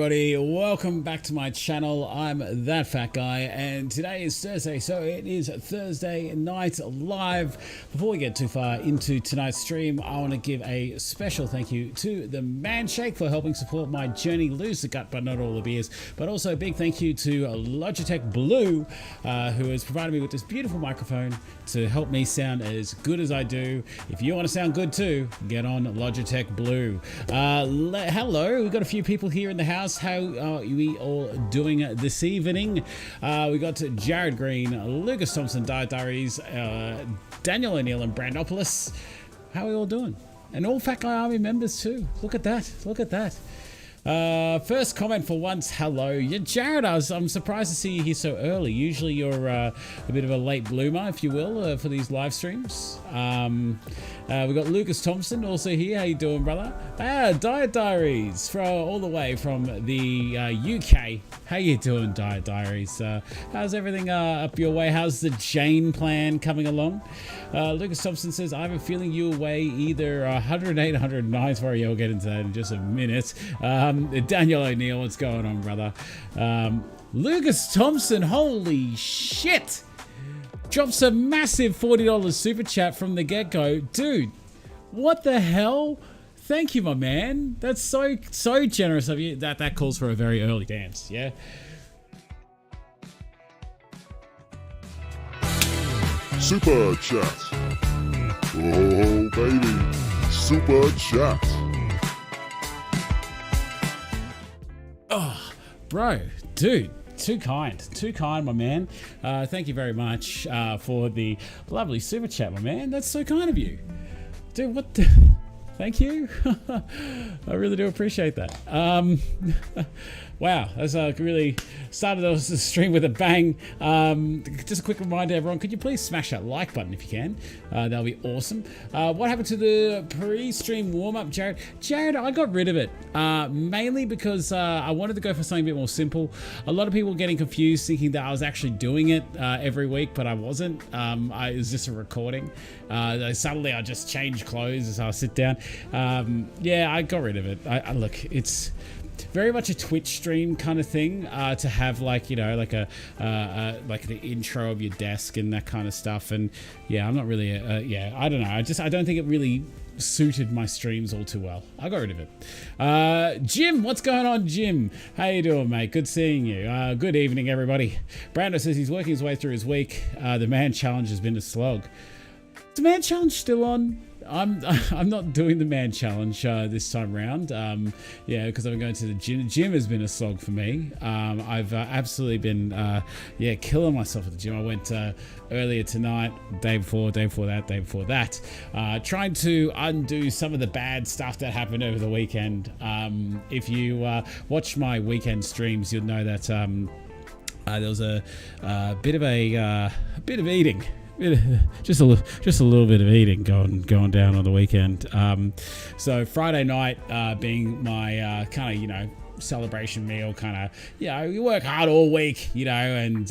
everybody, welcome back to my channel. I'm That Fat Guy, and today is Thursday, so it is Thursday night live. Before we get too far into tonight's stream, I want to give a special thank you to the Manshake for helping support my journey, lose the gut but not all the beers. But also a big thank you to Logitech Blue, who has provided me with this beautiful microphone to help me sound as good as I do. If you want to sound good too, get on Logitech Blue. Hello, we've got a few people here in the house. How are we all doing this evening? We got Jared Green, Lucas Thompson, Diet Diaries, Daniel O'Neill and Brandopolis. How are we all doing? And all Fat Guy Army members too. Look at that. Look at that. First comment for once, hello. Yeah, Jared, I'm surprised to see you here so early. Usually you're a bit of a late bloomer, if you will, for these live streams. We got Lucas Thompson also here. How you doing, brother? Diet Diaries, all the way from the UK. How you doing, Diet Diaries? How's everything up your way? How's the Jane plan coming along? Lucas Thompson says, I have a feeling you weigh either 108, 109. Sorry, I'll get into that in just a minute. Daniel O'Neill, what's going on, brother? Lucas Thompson, holy shit! Drops a massive $40 super chat from the get-go. Dude, what the hell? Thank you, my man. That's so generous of you. That calls for a very early dance, yeah? Super chat. Oh, baby. Super chat. Oh, bro, dude. Too kind, my man. Thank you very much for the lovely super chat, my man. That's so kind of you. Dude, what the... Thank you. I really do appreciate that. Wow, that's really started off the stream with a bang. Just a quick reminder, everyone, could you please smash that like button if you can? That'll be awesome. What happened to the pre-stream warm-up, Jared? Jared, I got rid of it, mainly because I wanted to go for something a bit more simple. A lot of people were getting confused, thinking that I was actually doing it every week, but I wasn't. It was just a recording. Suddenly I just changed clothes as I sit down. Yeah, I got rid of it. Look, it's very much a Twitch stream kind of thing, to have, like, you know, like like the intro of your desk and that kind of stuff. And yeah, I'm not really yeah, I don't know, I don't think it really suited my streams all too well. I got rid of it. Jim, what's going on, Jim? How you doing, mate? Good seeing you. Good evening, everybody. Brando says he's working his way through his week. The man challenge has been a slog. Is the man challenge still on? I'm not doing the man challenge this time round. Yeah, because I've been going to the gym. The gym has been a slog for me. I've absolutely been yeah, killing myself at the gym. I went earlier tonight, day before that, trying to undo some of the bad stuff that happened over the weekend. If you watch my weekend streams, you'll know that there was a bit of eating. Just a little bit of eating going down on the weekend. So Friday night being my kind of, you know, celebration meal, kind of, you know, you work hard all week, you know, and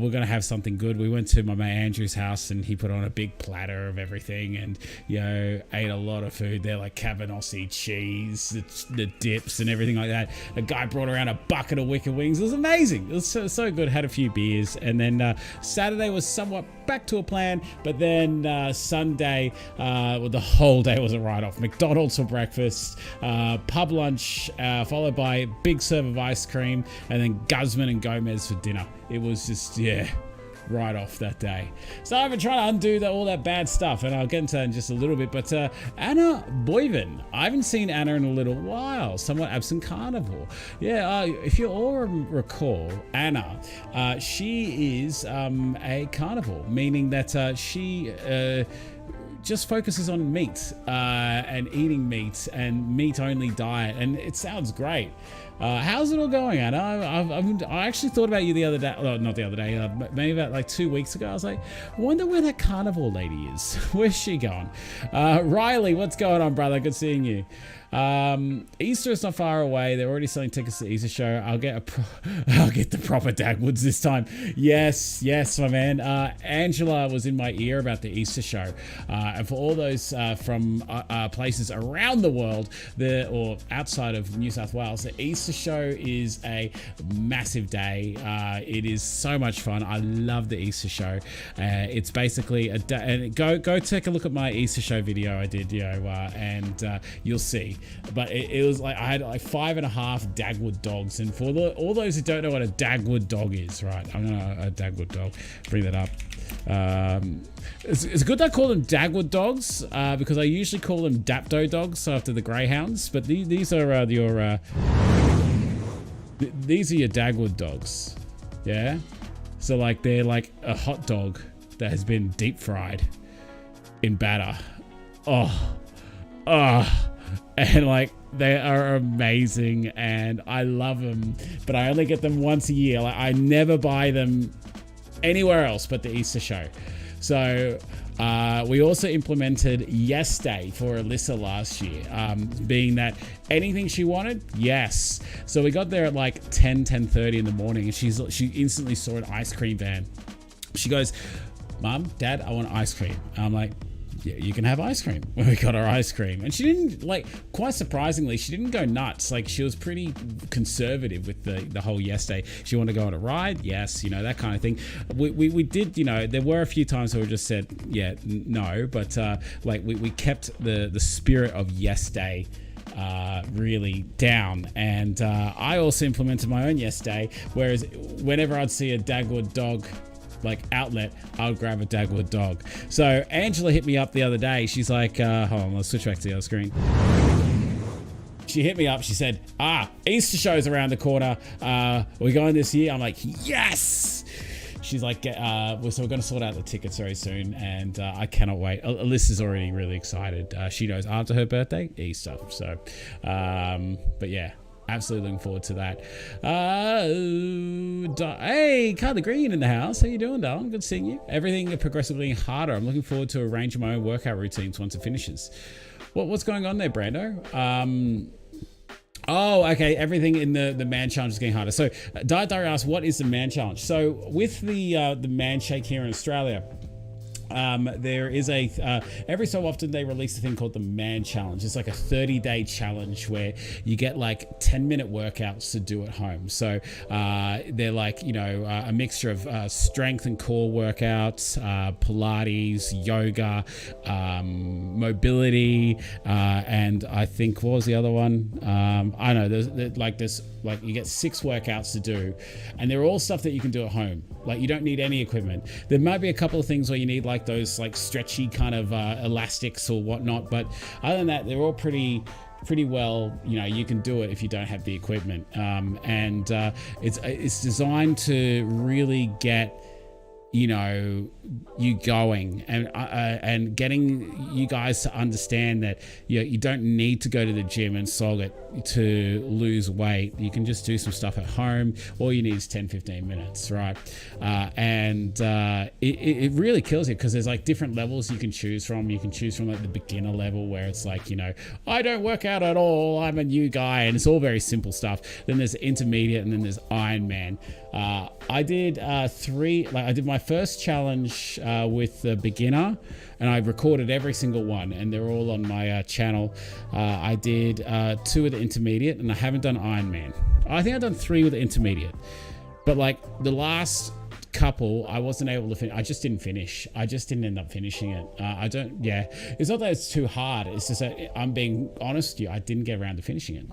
we're gonna have something good. We went to my mate Andrew's house and he put on a big platter of everything, and, you know, ate a lot of food there, like cabanossi cheese, the dips and everything like that. A guy brought around a bucket of wicked wings. It was amazing. It was so good. Had a few beers, and then Saturday was somewhat back to a plan, but then Sunday, well, the whole day was a write-off. McDonald's for breakfast, pub lunch, followed by big serve of ice cream, and then Guzman and Gomez for dinner. It was just, yeah, right off that day. So I've been trying to undo all that bad stuff, and I'll get into that in just a little bit. But Anna Boyven, I haven't seen Anna in a little while. Somewhat absent carnivore. Yeah, if you all recall, Anna, she is a carnivore, meaning that she just focuses on meat and eating meat and meat-only diet, and it sounds great. How's it all going, Anna? I actually thought about you the other day. Well, not the other day. Maybe about like 2 weeks ago. I was like, I wonder where that carnivore lady is. Where's she going? Riley, what's going on, brother? Good seeing you. Easter is not far away. They're already selling tickets to the Easter show. I'll get the proper Dagwoods this time. Yes, my man. Angela was in my ear about the Easter show, and for all those from places around the world, or outside of New South Wales, the Easter Easter show is a massive day. It is so much fun. I love the Easter show. It's basically a day, and go take a look at my Easter show video I did, and you'll see. But it was like I had like 5.5 Dagwood dogs, and for all those who don't know what a Dagwood dog is, right? I'm gonna a Dagwood dog. Bring that up. It's good I call them Dagwood dogs because I usually call them Dapto dogs after the greyhounds, but these are these are your Dagwood dogs, yeah. So like they're like a hot dog that has been deep fried in batter. And like they are amazing, and I love them, but I only get them once a year. Like I never buy them anywhere else but the Easter show. So we also implemented Yes Day for Alyssa last year, being that anything she wanted, yes. So we got there at like 10:30 in the morning, and she instantly saw an ice cream van. She goes, "Mom, Dad, I want ice cream." And I'm like, "Yeah, you can have ice cream." When we got our ice cream, and she didn't, like, quite surprisingly, she didn't go nuts. Like, she was pretty conservative with the whole Yes Day. She wanted to go on a ride, yes, that kind of thing. We did, there were a few times where we just said, yeah, no, but like we kept the spirit of Yes Day really down, and I also implemented my own Yes Day. Whereas whenever I'd see a Dagwood dog like outlet, I'll grab a Dagwood dog. So Angela hit me up the other day. She's like, hold on, let's switch back to the other screen. She hit me up. She said, Easter show's around the corner. We're going this year. I'm like, yes. She's like, so we're going to sort out the tickets very soon, and I cannot wait. Alyssa's already really excited. She knows after her birthday, Easter. So, but yeah. Absolutely looking forward to that. Hey, Carla Green in the house. How you doing, darling? Good seeing you. Everything progressively harder. I'm looking forward to arranging my own workout routines once it finishes. What's going on there, Brando? Oh, okay. Everything in the man challenge is getting harder. So Diet Diary asks, what is the man challenge? So with the man shake here in Australia, there is every so often they release a thing called the Man Challenge. It's like a 30-day challenge where you get like 10-minute workouts to do at home. So they're like, a mixture of strength and core workouts, Pilates, yoga, mobility, and I think, what was the other one? I don't know, there's you get 6 workouts to do, and they're all stuff that you can do at home. Like, you don't need any equipment. There might be a couple of things where you need like those like stretchy kind of elastics or whatnot, but other than that, they're all pretty well, you can do it if you don't have the equipment. And it's designed to really get you going and getting you guys to understand that you don't need to go to the gym and slog it to lose weight. You can just do some stuff at home. All you need is 10-15 minutes, right? And it really kills you, because there's like different levels you can choose from. You can choose from like the beginner level, where it's like, I don't work out at all, I'm a new guy, and it's all very simple stuff. Then there's intermediate, and then there's Ironman. I did I did my first challenge with the beginner, and I recorded every single one, and they're all on my channel. I did 2 with the intermediate, and I haven't done Ironman. I think I've done 3 with the intermediate, but like the last couple, I wasn't able to finish. I just didn't finish. I just didn't end up finishing it. It's not that it's too hard. It's just that I'm being honest with you, I didn't get around to finishing it.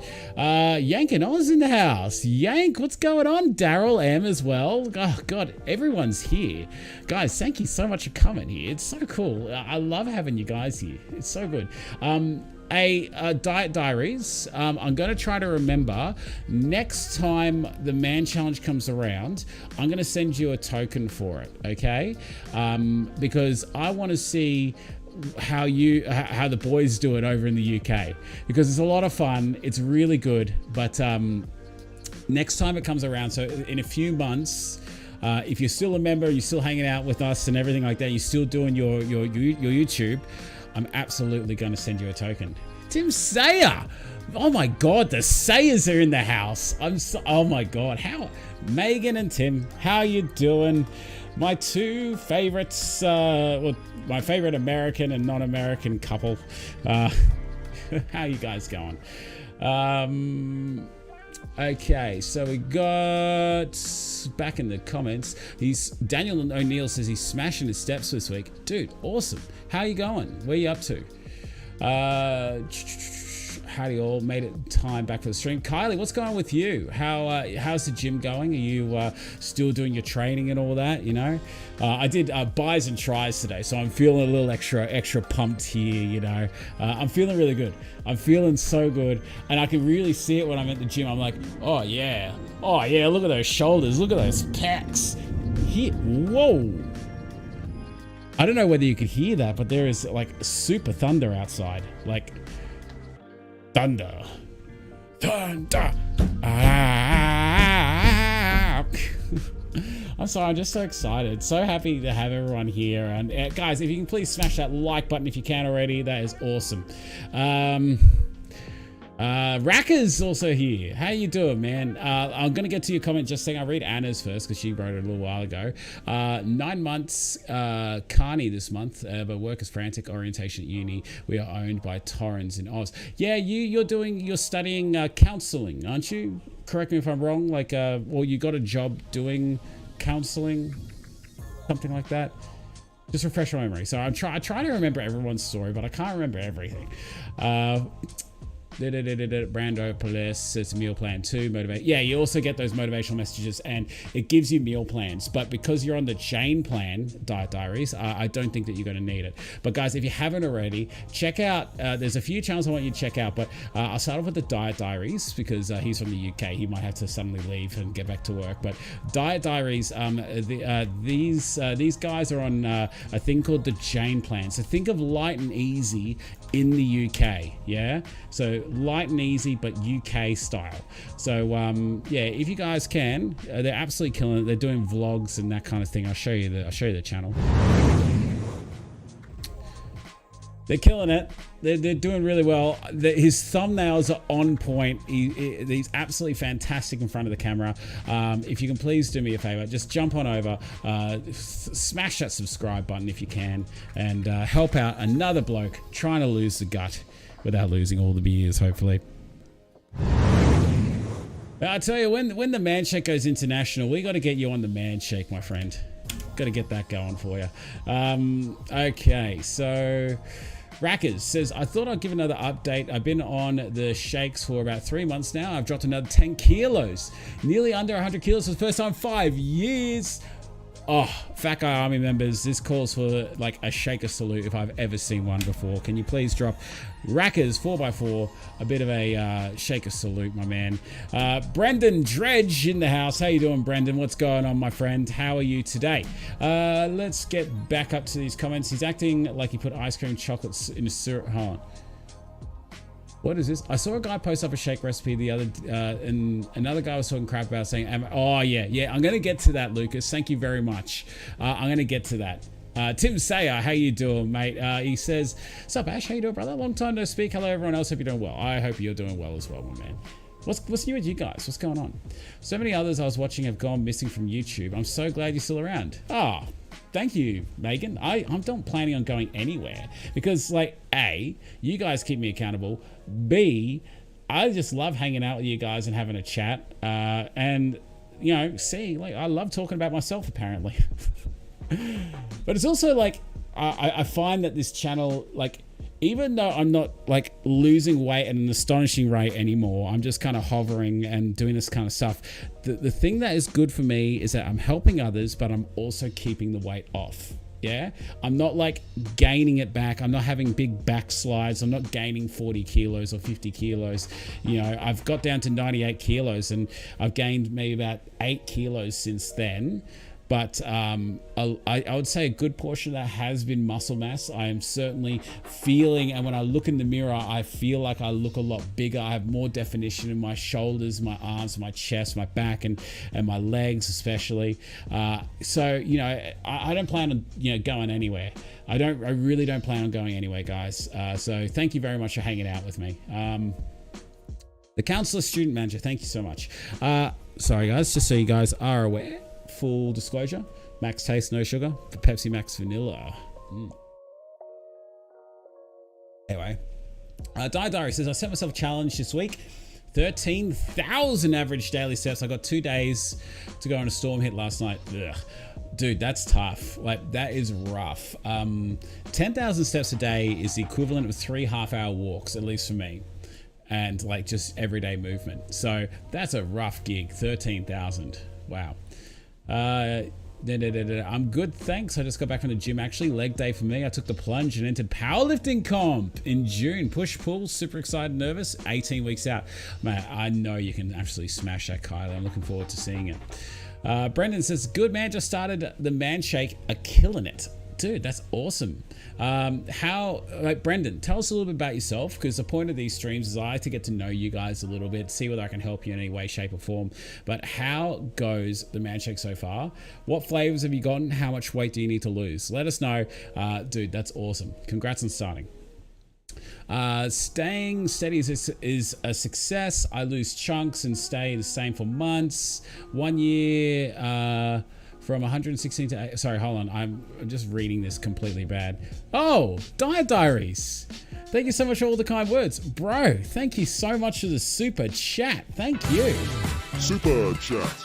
Yank and Oz in the house. Yank, what's going on? Daryl M as well. Oh God, everyone's here. Guys, thank you so much for coming here. It's so cool. I love having you guys here. It's so good. Diet Diaries, I'm going to try to remember next time the Man Challenge comes around, I'm going to send you a token for it, okay? Because I want to see how the boys do it over in the UK, because it's a lot of fun. It's really good, but next time it comes around, so in a few months, if you're still a member, you're still hanging out with us and everything like that, you're still doing your YouTube, I'm absolutely going to send you a token. Tim Sayer! Oh my God, the Sayers are in the house. Oh my God, Megan and Tim, how you doing? My 2 favorites, my favorite American and non-American couple. How you guys going? Okay, so we got back in the comments. Daniel O'Neill says he's smashing his steps this week. Dude, awesome. How you going? Where you up to? Howdy all, made it time back for the stream. Kylie, what's going on with you? How's the gym going? Are you still doing your training and all that? You know, I did buys and tries today, so I'm feeling a little extra pumped here. You know, I'm feeling really good. I'm feeling so good, and I can really see it when I'm at the gym. I'm like, oh yeah, look at those shoulders, look at those pecs. Whoa. I don't know whether you could hear that, but there is like super thunder outside, like. Thunder. I'm sorry, I'm just so excited. So happy to have everyone here. And guys, if you can please smash that like button if you can already, that is awesome. Racker's also here. How you doing, man? I'm gonna get to your comment just saying I'll read Anna's first because she wrote it a little while ago. 9 months Carney this month, but work is frantic, orientation at uni. We are owned by Torrens in Oz. Yeah, you're studying counseling, aren't you? Correct me if I'm wrong. Like, well, you got a job doing counseling, something like that. Just refresh my memory. So I try to remember everyone's story, but I can't remember everything. Brando Police, it's a meal plan too. Motivate. Yeah, you also get those motivational messages and it gives you meal plans. But because you're on the Jane plan, Diet Diaries, I don't think that you're going to need it. But guys, if you haven't already, check out, there's a few channels I want you to check out, but I'll start off with the Diet Diaries because he's from the UK. He might have to suddenly leave and get back to work. But Diet Diaries, these guys are on a thing called the Jane plan. So think of light and easy in the UK, yeah? So light and easy, but UK style. So yeah, if you guys can, they're absolutely killing it. They're doing vlogs and that kind of thing. I'll show you the channel. They're killing it. They're doing really well. His thumbnails are on point. He's absolutely fantastic in front of the camera. If you can please do me a favor, just jump on over, smash that subscribe button if you can, and help out another bloke trying to lose the gut without losing all the beers, hopefully. I tell you, when the Man Shake goes international, we got to get you on the Man Shake, my friend. Got to get that going for you. Okay, so Rackers says, I thought I'd give another update. I've been on the shakes for about 3 months now. I've dropped another 10 kilos, nearly under 100 kilos for the first time in 5 years. Oh, Fat Guy Army members, this calls for like a shaker salute if I've ever seen one before. Can you please drop Rackers 4x4 a bit of a shaker salute, my man. Brendan Dredge in the house. How you doing, Brendan? What's going on, my friend? How are you today? Let's get back up to these comments. He's acting like he put ice cream chocolates in a syrup. Hold on. What is this? I saw a guy post up a shake recipe the other, and another guy was talking crap about saying, oh yeah, I'm going to get to that, Lucas. Thank you very much. I'm going to get to that. Tim Sayer, how you doing, mate? He says, what's up, Ash? How you doing, brother? Long time no speak. Hello, everyone else. Hope you're doing well. I hope you're doing well as well, my man. What's new with you guys? What's going on? So many others I was watching have gone missing from YouTube. I'm so glad you're still around. Oh, thank you, Megan. I'm not planning on going anywhere because, like, A, you guys keep me accountable. B, I just love hanging out with you guys and having a chat. And, you know, C, like, I love talking about myself, apparently. But it's also, like, I find that this channel, like, even though I'm not like losing weight at an astonishing rate anymore, I'm just kind of hovering and doing this kind of stuff. The thing that is good for me is that I'm helping others, but I'm also keeping the weight off. Yeah, I'm not like gaining it back. I'm not having big backslides. I'm not gaining 40 kilos or 50 kilos. You know, I've got down to 98 kilos and I've gained maybe about 8 kilos since then. But I would say a good portion of that has been muscle mass. I am certainly feeling, and when I look in the mirror, I feel like I look a lot bigger. I have more definition in my shoulders, my arms, my chest, my back, and my legs especially. So, you know, I don't plan on, you know, going anywhere. I really don't plan on going anywhere, guys. So thank you very much for hanging out with me. The counselor student manager, thank you so much. Sorry, guys, just so you guys are aware. Full disclosure, max taste, no sugar, for Pepsi Max Vanilla. Anyway, Diary says, I set myself a challenge this week. 13,000 average daily steps. I got 2 days to go on a storm hit last night. Ugh. Dude, that's tough. Like, that is rough. 10,000 steps a day is the equivalent of 3 half-hour walks, at least for me. And like just everyday movement. So that's a rough gig. 13,000. Wow. I'm good, thanks. I just got back from the gym, actually. Leg day for me. I took the plunge and entered powerlifting comp in June. Push, pull, super excited, nervous. 18 weeks out. Man, I know you can absolutely smash that, Kylie. I'm looking forward to seeing it. Brendan says, good man, just started the man shake, a killing it. Dude, that's awesome. Brendan, tell us a little bit about yourself, because the point of these streams is I like to get to know you guys a little bit, see whether I can help you in any way, shape or form. But how goes the man shake so far? What flavors have you gotten? How much weight do you need to lose? Let us know. Dude, that's awesome. Congrats on starting. Staying steady is a success. I lose chunks and stay the same for months. 1 year, from 116 to... Sorry, hold on. I'm just reading this completely bad. Oh, Diet Diaries. Thank you so much for all the kind words. Bro, thank you so much for the super chat. Thank you. Super chat.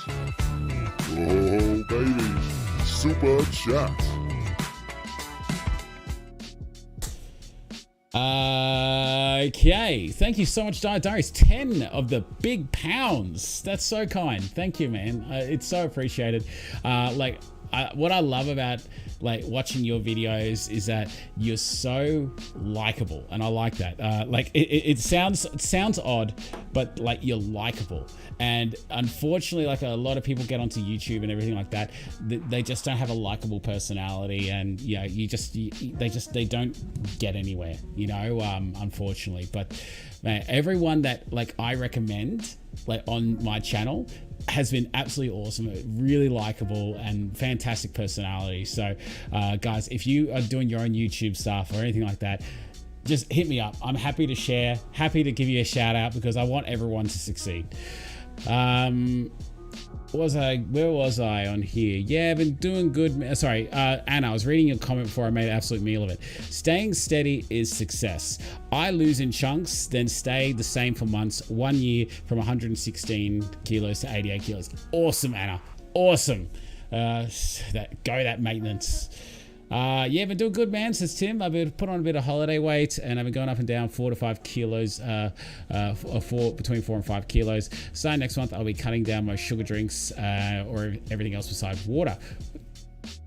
Oh, baby. Super chat. Okay, thank you so much, Diet Diaries. 10 of the big pounds. That's so kind. Thank you, man. It's so appreciated. What I love about like watching your videos is that you're so likable, and I like that. It sounds odd, but like you're likable. And unfortunately, like a lot of people get onto YouTube and everything like that, they just don't have a likable personality, and yeah, they don't get anywhere, you know. Unfortunately, but man, everyone that like I recommend like on my channel has been absolutely awesome, really likable and fantastic personality. So guys, if you are doing your own YouTube stuff or anything like that, just hit me up. I'm happy to share, happy to give you a shout out, because I want everyone to succeed. Where was I on here? Yeah, I've been doing good. Sorry, Anna, I was reading your comment before I made an absolute meal of it. Staying steady is success. I lose in chunks, then stay the same for months. 1 year from 116 kilos to 88 kilos. Awesome, Anna. Awesome. That maintenance. Yeah, been doing good, man, says Tim. I've been put on a bit of holiday weight, and I've been going up and down 4 to 5 kilos, between 4 and 5 kilos. Starting next month, I'll be cutting down my sugar drinks or everything else besides water.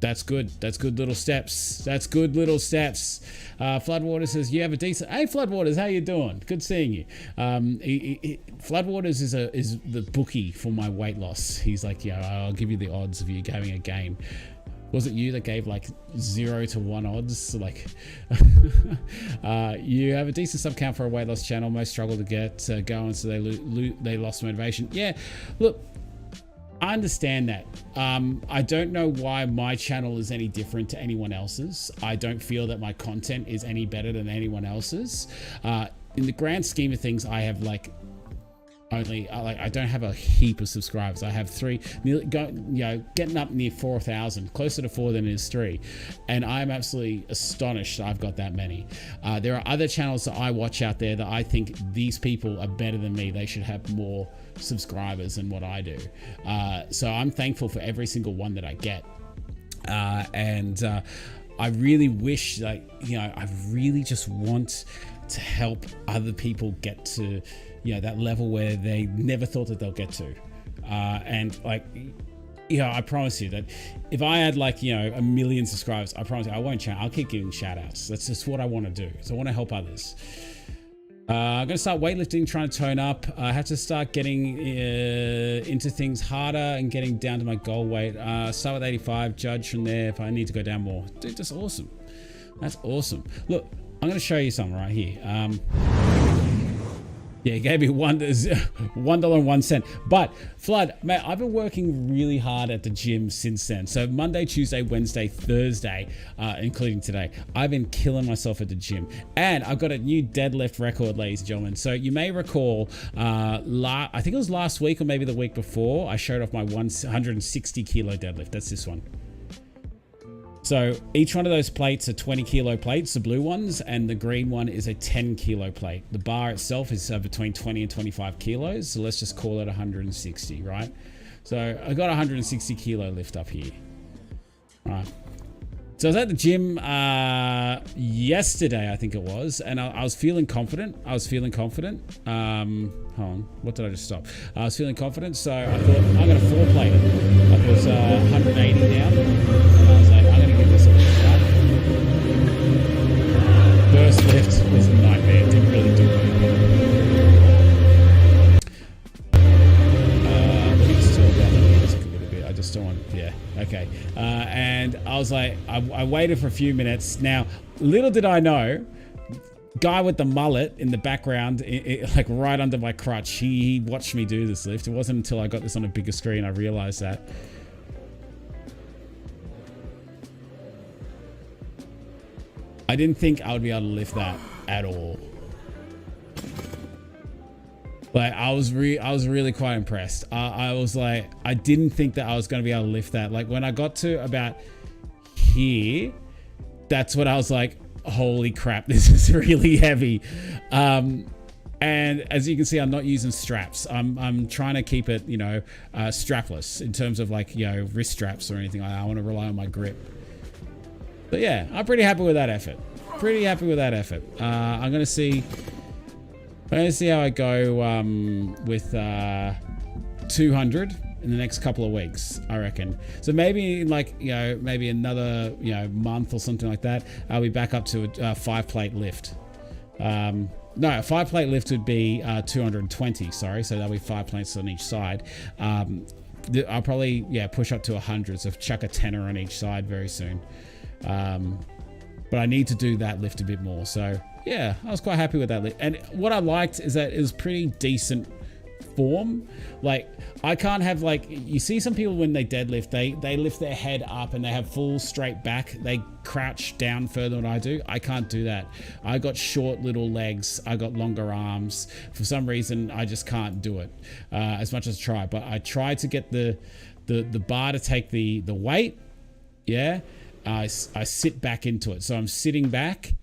That's good. That's good little steps. That's good little steps. Floodwater says, you have a decent... Hey, Floodwaters, how you doing? Good seeing you. Floodwaters is the bookie for my weight loss. He's like, yeah, I'll give you the odds of you having a game. Was it you that gave like 0 to 1 odds? Like, you have a decent sub count for a weight loss channel. Most struggle to get going, so they lost motivation. Yeah, look, I understand that. I don't know why my channel is any different to anyone else's. I don't feel that my content is any better than anyone else's. In the grand scheme of things, I have like I don't have a heap of subscribers. I have 3, getting up near 4,000, closer to 4 than it is 3, and I'm absolutely astonished that I've got that many. There are other channels that I watch out there that I think these people are better than me. They should have more subscribers than what I do. So I'm thankful for every single one that I get, and I really wish, I really just want to help other people get to that level where they never thought that they'll get to. And I promise you that if I had 1 million subscribers, I promise you I won't change. I'll keep giving shout outs. That's just what I want to do. So I want to help others. I'm going to start weightlifting, trying to tone up. I have to start getting into things harder and getting down to my goal weight. Start with 85, judge from there if I need to go down more. Dude, that's awesome. That's awesome. Look, I'm going to show you something right here. Yeah, he gave me $1.01. But Flood, mate, I've been working really hard at the gym since then. So Monday, Tuesday, Wednesday, Thursday, including today, I've been killing myself at the gym. And I've got a new deadlift record, ladies and gentlemen. So you may recall, I think it was last week or maybe the week before, I showed off my 160 kilo deadlift. That's this one. So each one of those plates are 20 kilo plates, the blue ones, and the green one is a 10 kilo plate. The bar itself is between 20 and 25 kilos. So let's just call it 160, right? So I got a 160 kilo lift up here. All right. So I was at the gym yesterday, I think it was, and I was feeling confident. Hold on, what did I just stop? I was feeling confident, so I thought I'm going to 4-plate it. I was 180 down, and I was like, I'm going to give this a lift, right? First lift was a nightmare. It didn't really do anything. Let me just talk about the music a little bit. I just don't want, yeah, okay. And I was like, I waited for a few minutes. Now, little did I know, guy with the mullet in the background, like right under my crutch, he watched me do this lift. It wasn't until I got this on a bigger screen I realized that. I didn't think I would be able to lift that at all. Like I was really quite impressed. I was like, I didn't think that I was going to be able to lift that. Like when I got to about here, that's when I was like, holy crap, this is really heavy. And as you can see, I'm not using straps. I'm trying to keep it, you know, strapless in terms of like, you know, wrist straps or anything like that. I want to rely on my grip. But yeah, I'm pretty happy with that effort. I'm gonna see how I go with 200 in the next couple of weeks, I reckon. So maybe like, you know, maybe another, you know, month or something like that, I'll be back up to a 5-plate lift. No, a 5-plate lift would be 220, sorry. So that'll be 5 plates on each side. I'll probably, yeah, push up to 100. So chuck a 10er on each side very soon. But I need to do that lift a bit more. So yeah, I was quite happy with that lift. And what I liked is that it was pretty decent form. Like I can't have, like, you see some people when they deadlift, they lift their head up and they have full straight back. They crouch down further than I do. I can't do that. I got short little legs. I got longer arms. For some reason, I just can't do it as much as I try. But I try to get the bar to take the weight. Yeah. I sit back into it. So I'm sitting back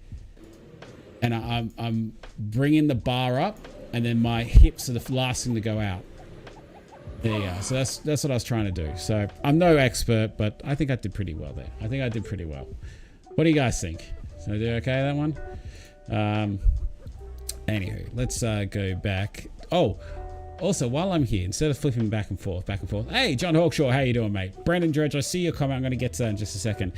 and I'm bringing the bar up, and then my hips are the last thing to go out. There you go. So that's what I was trying to do. So I'm no expert, but I think I did pretty well there. I think I did pretty well. What do you guys think? Did I do okay that one? Anywho, let's go back. Oh, also, while I'm here, instead of flipping back and forth, hey, John Hawkshaw, how you doing, mate? Brandon Dredge, I see your comment. I'm going to get to that in just a second.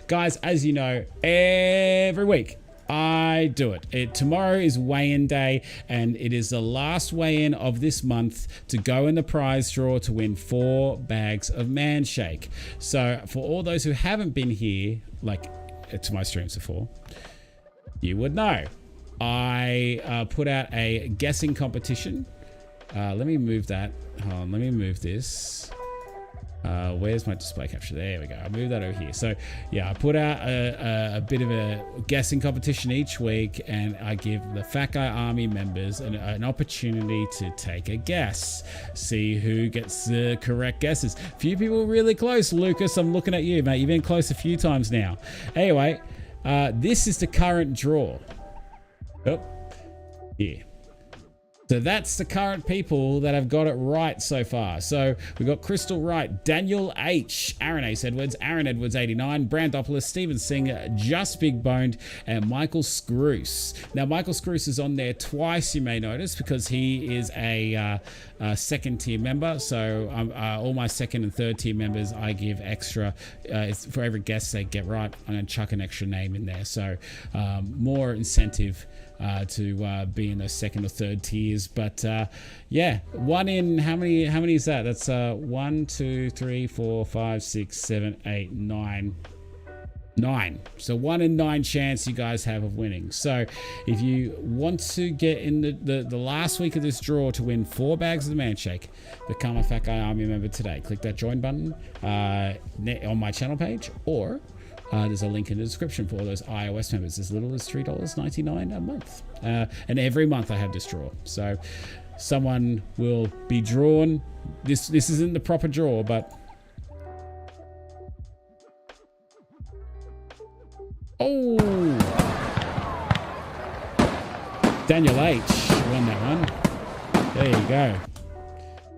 Guys, as you know, every week, I do it. Tomorrow is weigh-in day, and it is the last weigh-in of this month to go in the prize draw to win 4 bags of Man Shake. So for all those who haven't been here, like to my streams before, you would know. I put out a guessing competition. Let me move that. Hold on, let me move this. Where's my display capture? There we go. I'll move that over here. So yeah, I put out a bit of a guessing competition each week, and I give the Fat Guy Army members an opportunity to take a guess. See who gets the correct guesses. Few people really close. Lucas, I'm looking at you, mate. You've been close a few times now. Anyway, this is the current draw. Oh, yeah. So that's the current people that have got it right so far. So we got Crystal right, Daniel H, Aaron Ace Edwards, Aaron Edwards 89, Brandopoulos, Steven Singer, Just Big Boned, and Michael Scroose. Now Michael Scroose is on there twice, you may notice, because he is a second tier member. So all my second and third tier members, I give extra for every guess they get right. I'm going to chuck an extra name in there. So more incentive to be in those second or third tiers. But yeah, one in how many is that? That's 1 2 3 4 5 6 7 8 9. So 1 in 9 chance you guys have of winning. So if you want to get in the last week of this draw to win 4 bags of the Man Shake, become a Fat Guy Army member today. Click that join button on my channel page, or there's a link in the description for all those iOS members, as little as $3.99 a month. And every month I have this draw. So someone will be drawn. This isn't the proper draw, but Oh, Daniel H won that one. There you go.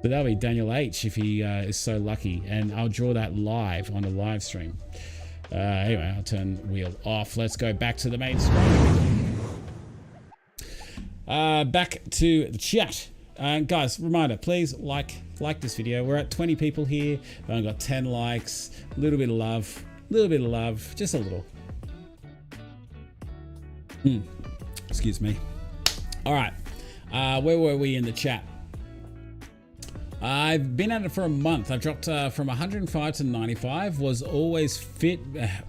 But that'll be Daniel H if he is so lucky, and I'll draw that live on a live stream. Anyway, I'll turn wheel off. Let's go back to the main screen. Back to the chat. Guys, reminder, please like this video. We're at 20 people here. I've got 10 likes. A little bit of love, just a little. Excuse me. All right, where were we in the chat? I've been at it for a month. I've dropped from 105 to 95. Was always fit,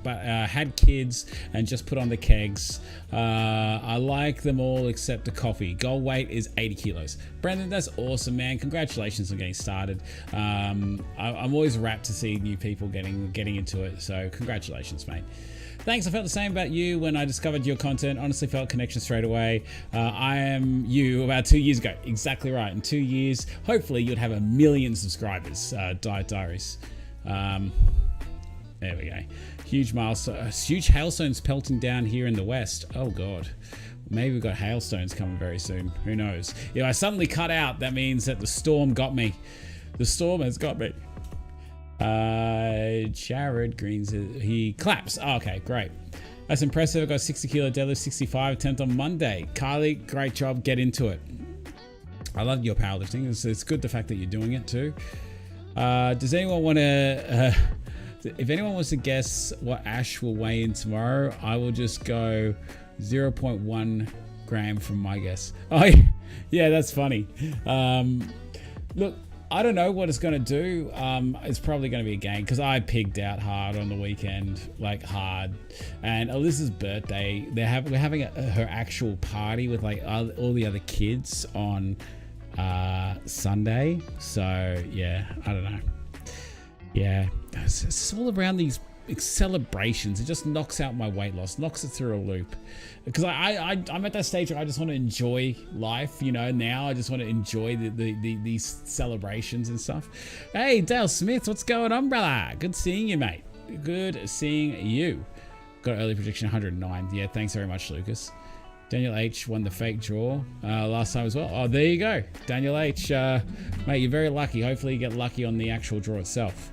but had kids and just put on the kegs. I like them all except the coffee. Goal weight is 80 kilos. Brendan, that's awesome, man. Congratulations on getting started. I'm always rapt to see new people getting into it. So congratulations, mate. Thanks. I felt the same about you when I discovered your content. Honestly felt connection straight away. I am you about 2 years ago. Exactly right. In 2 years, hopefully you'd have 1 million subscribers. Diet Diaries. There we go. Huge milestone. Huge hailstones pelting down here in the west. Oh God. Maybe we've got hailstones coming very soon. Who knows? If I suddenly cut out, that means that the storm got me. The storm has got me. Jared Greens, he claps. Oh, okay, great. That's impressive. I got 60 kilo deadlift, 65 attempt on Monday. Kylie, great job. Get into it. I love your powerlifting. It's good the fact that you're doing it too. Does anyone want to? If anyone wants to guess what Ash will weigh in tomorrow, I will just go 0.1 gram from my guess. Oh, yeah, that's funny. Look. I don't know what it's going to do. It's probably going to be a game because I pigged out hard on the weekend, like hard. And Alyssa's birthday, we're having her actual party with like all the other kids on Sunday. So yeah, I don't know. Yeah, it's all around these celebrations. It just knocks out my weight loss, knocks it through a loop. Because I'm at that stage where I just want to enjoy life, you know. Now I just want to enjoy these celebrations and stuff. Hey, Dale Smith, what's going on, brother? Good seeing you, mate. Good seeing you. Got an early prediction 109. Yeah, thanks very much, Lucas. Daniel H won the fake draw last time as well. Oh, there you go. Daniel H, mate, you're very lucky. Hopefully you get lucky on the actual draw itself.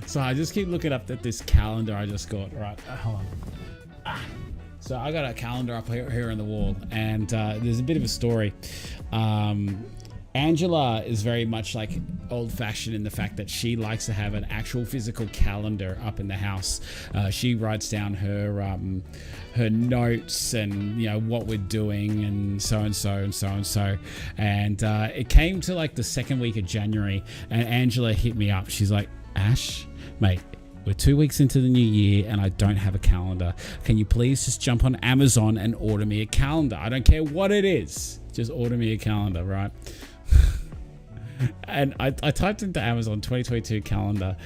So I just keep looking up at this calendar I just got. Right, hold on. So I got a calendar up here on the wall, and there's a bit of a story. Angela is very much like old-fashioned in the fact that she likes to have an actual physical calendar up in the house. She writes down her notes and, you know, what we're doing and so and so and so and so. And it came to like the second week of January, and Angela hit me up. She's like, Ash, mate, we're 2 weeks into the new year and I don't have a calendar. Can you please just jump on Amazon and order me a calendar? I don't care what it is. Just order me a calendar, right? And I typed into Amazon 2022 calendar,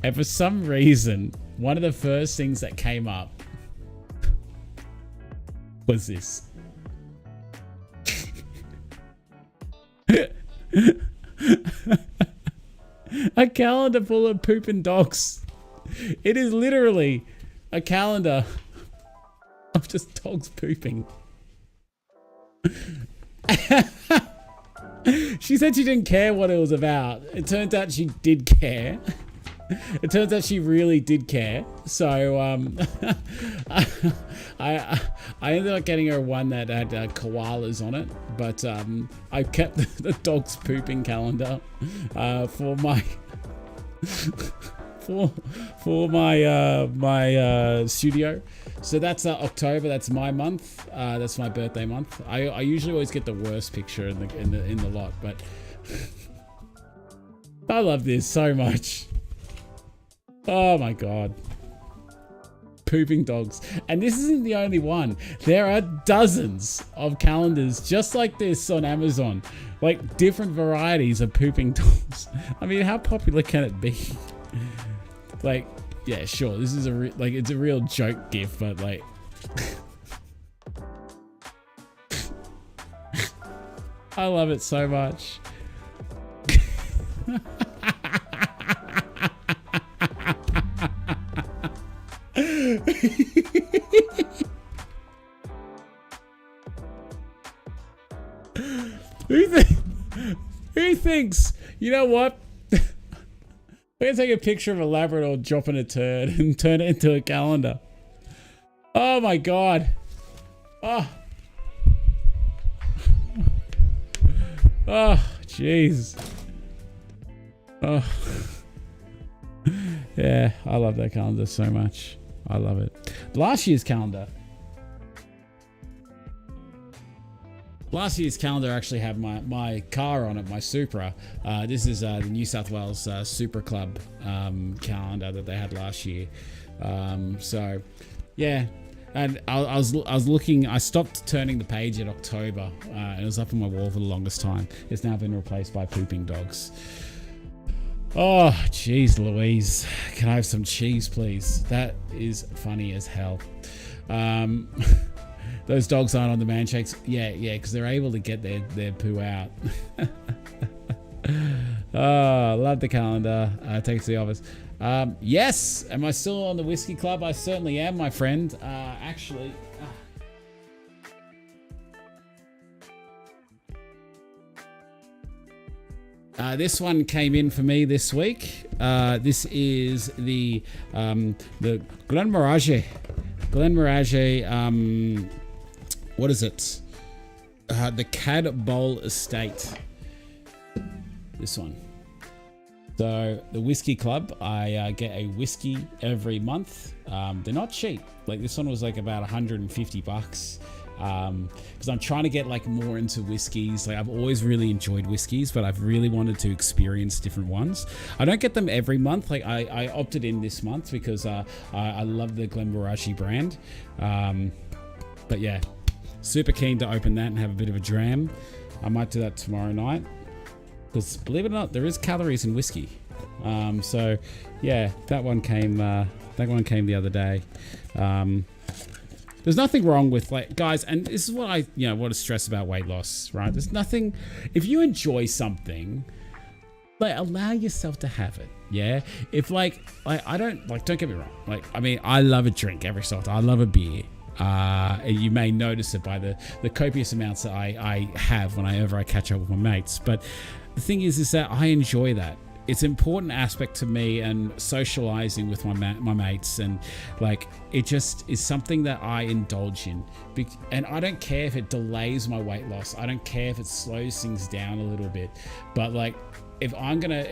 and for some reason, one of the first things that came up was this. A calendar full of pooping dogs. It is literally a calendar of just dogs pooping. She said she didn't care what it was about. It turns out she did care. It turns out she really did care. So I ended up getting her one that had koalas on it, but I kept the dog's pooping calendar for my for my studio. So that's October. That's my month. That's my birthday month. I usually always get the worst picture in the lot, but I love this so much. Oh my god. Pooping dogs. And this isn't the only one. There are dozens of calendars just like this on Amazon. Like different varieties of pooping dogs. I mean, how popular can it be? Like, yeah, sure. This is it's a real joke gift, but like I love it so much. Who thinks, you know what? We're going to take a picture of a Labrador dropping a turd and turn it into a calendar. Oh my God. Oh. Oh, jeez. Oh. Yeah, I love that calendar so much. I love it. Last year's calendar actually had my car on it, my Supra. This is the New South Wales Supra Club calendar that they had last year. So, yeah. And I was looking. I stopped turning the page in October, and it was up on my wall for the longest time. It's now been replaced by pooping dogs. Oh, jeez, Louise. Can I have some cheese, please? That is funny as hell. Those dogs aren't on the man shakes. Yeah, because they're able to get their poo out. Oh, love the calendar. Take it to the office. Yes. Am I still on the whiskey club? I certainly am, my friend. Actually. This one came in for me this week. This is the Glenmorangie. What is it? The Cad Bowl Estate. This one. So the whiskey club, I get a whiskey every month. They're not cheap. Like this one was like about 150 bucks. Because I'm trying to get like more into whiskeys. Like I've always really enjoyed whiskeys, but I've really wanted to experience different ones. I don't get them every month. Like I opted in this month because I love the Glenmorangie brand. But yeah, super keen to open that and have a bit of a dram. I might do that tomorrow night. Because believe it or not, there is calories in whiskey. So yeah, that one came the other day. There's nothing wrong with like guys, and this is what I want to stress about weight loss, right? There's nothing, if you enjoy something, like allow yourself to have it. Yeah. If like I don't get me wrong. Like, I mean, I love a drink every so often. I love a beer. You may notice it by the copious amounts that I have whenever I catch up with my mates. But the thing is that I enjoy that. It's an important aspect to me, and socializing with my mates, and like it just is something that I indulge in. And I don't care if it delays my weight loss. I don't care if it slows things down a little bit. But like if I'm gonna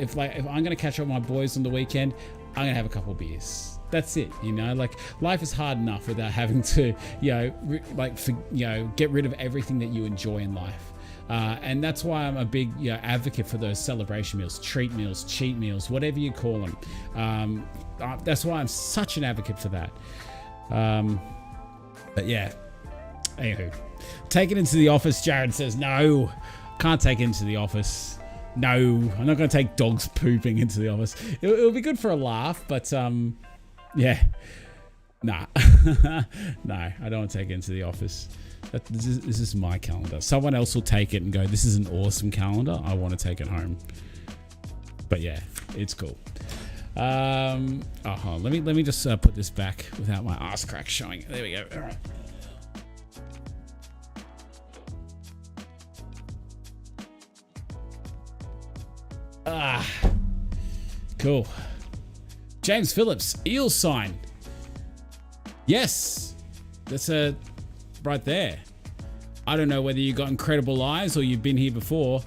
catch up with my boys on the weekend, I'm gonna have a couple of beers. That's it, like life is hard enough without having to, get rid of everything that you enjoy in life. And that's why I'm a big advocate for those celebration meals, treat meals, cheat meals, whatever you call them. That's why I'm such an advocate for that. But yeah, anywho, take it into the office. Jared says, no, can't take it into the office. No, I'm not going to take dogs pooping into the office. It'll be good for a laugh, but yeah, nah, no, I don't want to take it into the office. This is my calendar. Someone else will take it and go, this is an awesome calendar. I want to take it home. But yeah, it's cool. Let me just put this back without my ass crack showing. There we go. All right. Cool. James Phillips, eel sign. Yes, that's a right there. I don't know whether you got incredible eyes or you've been here before.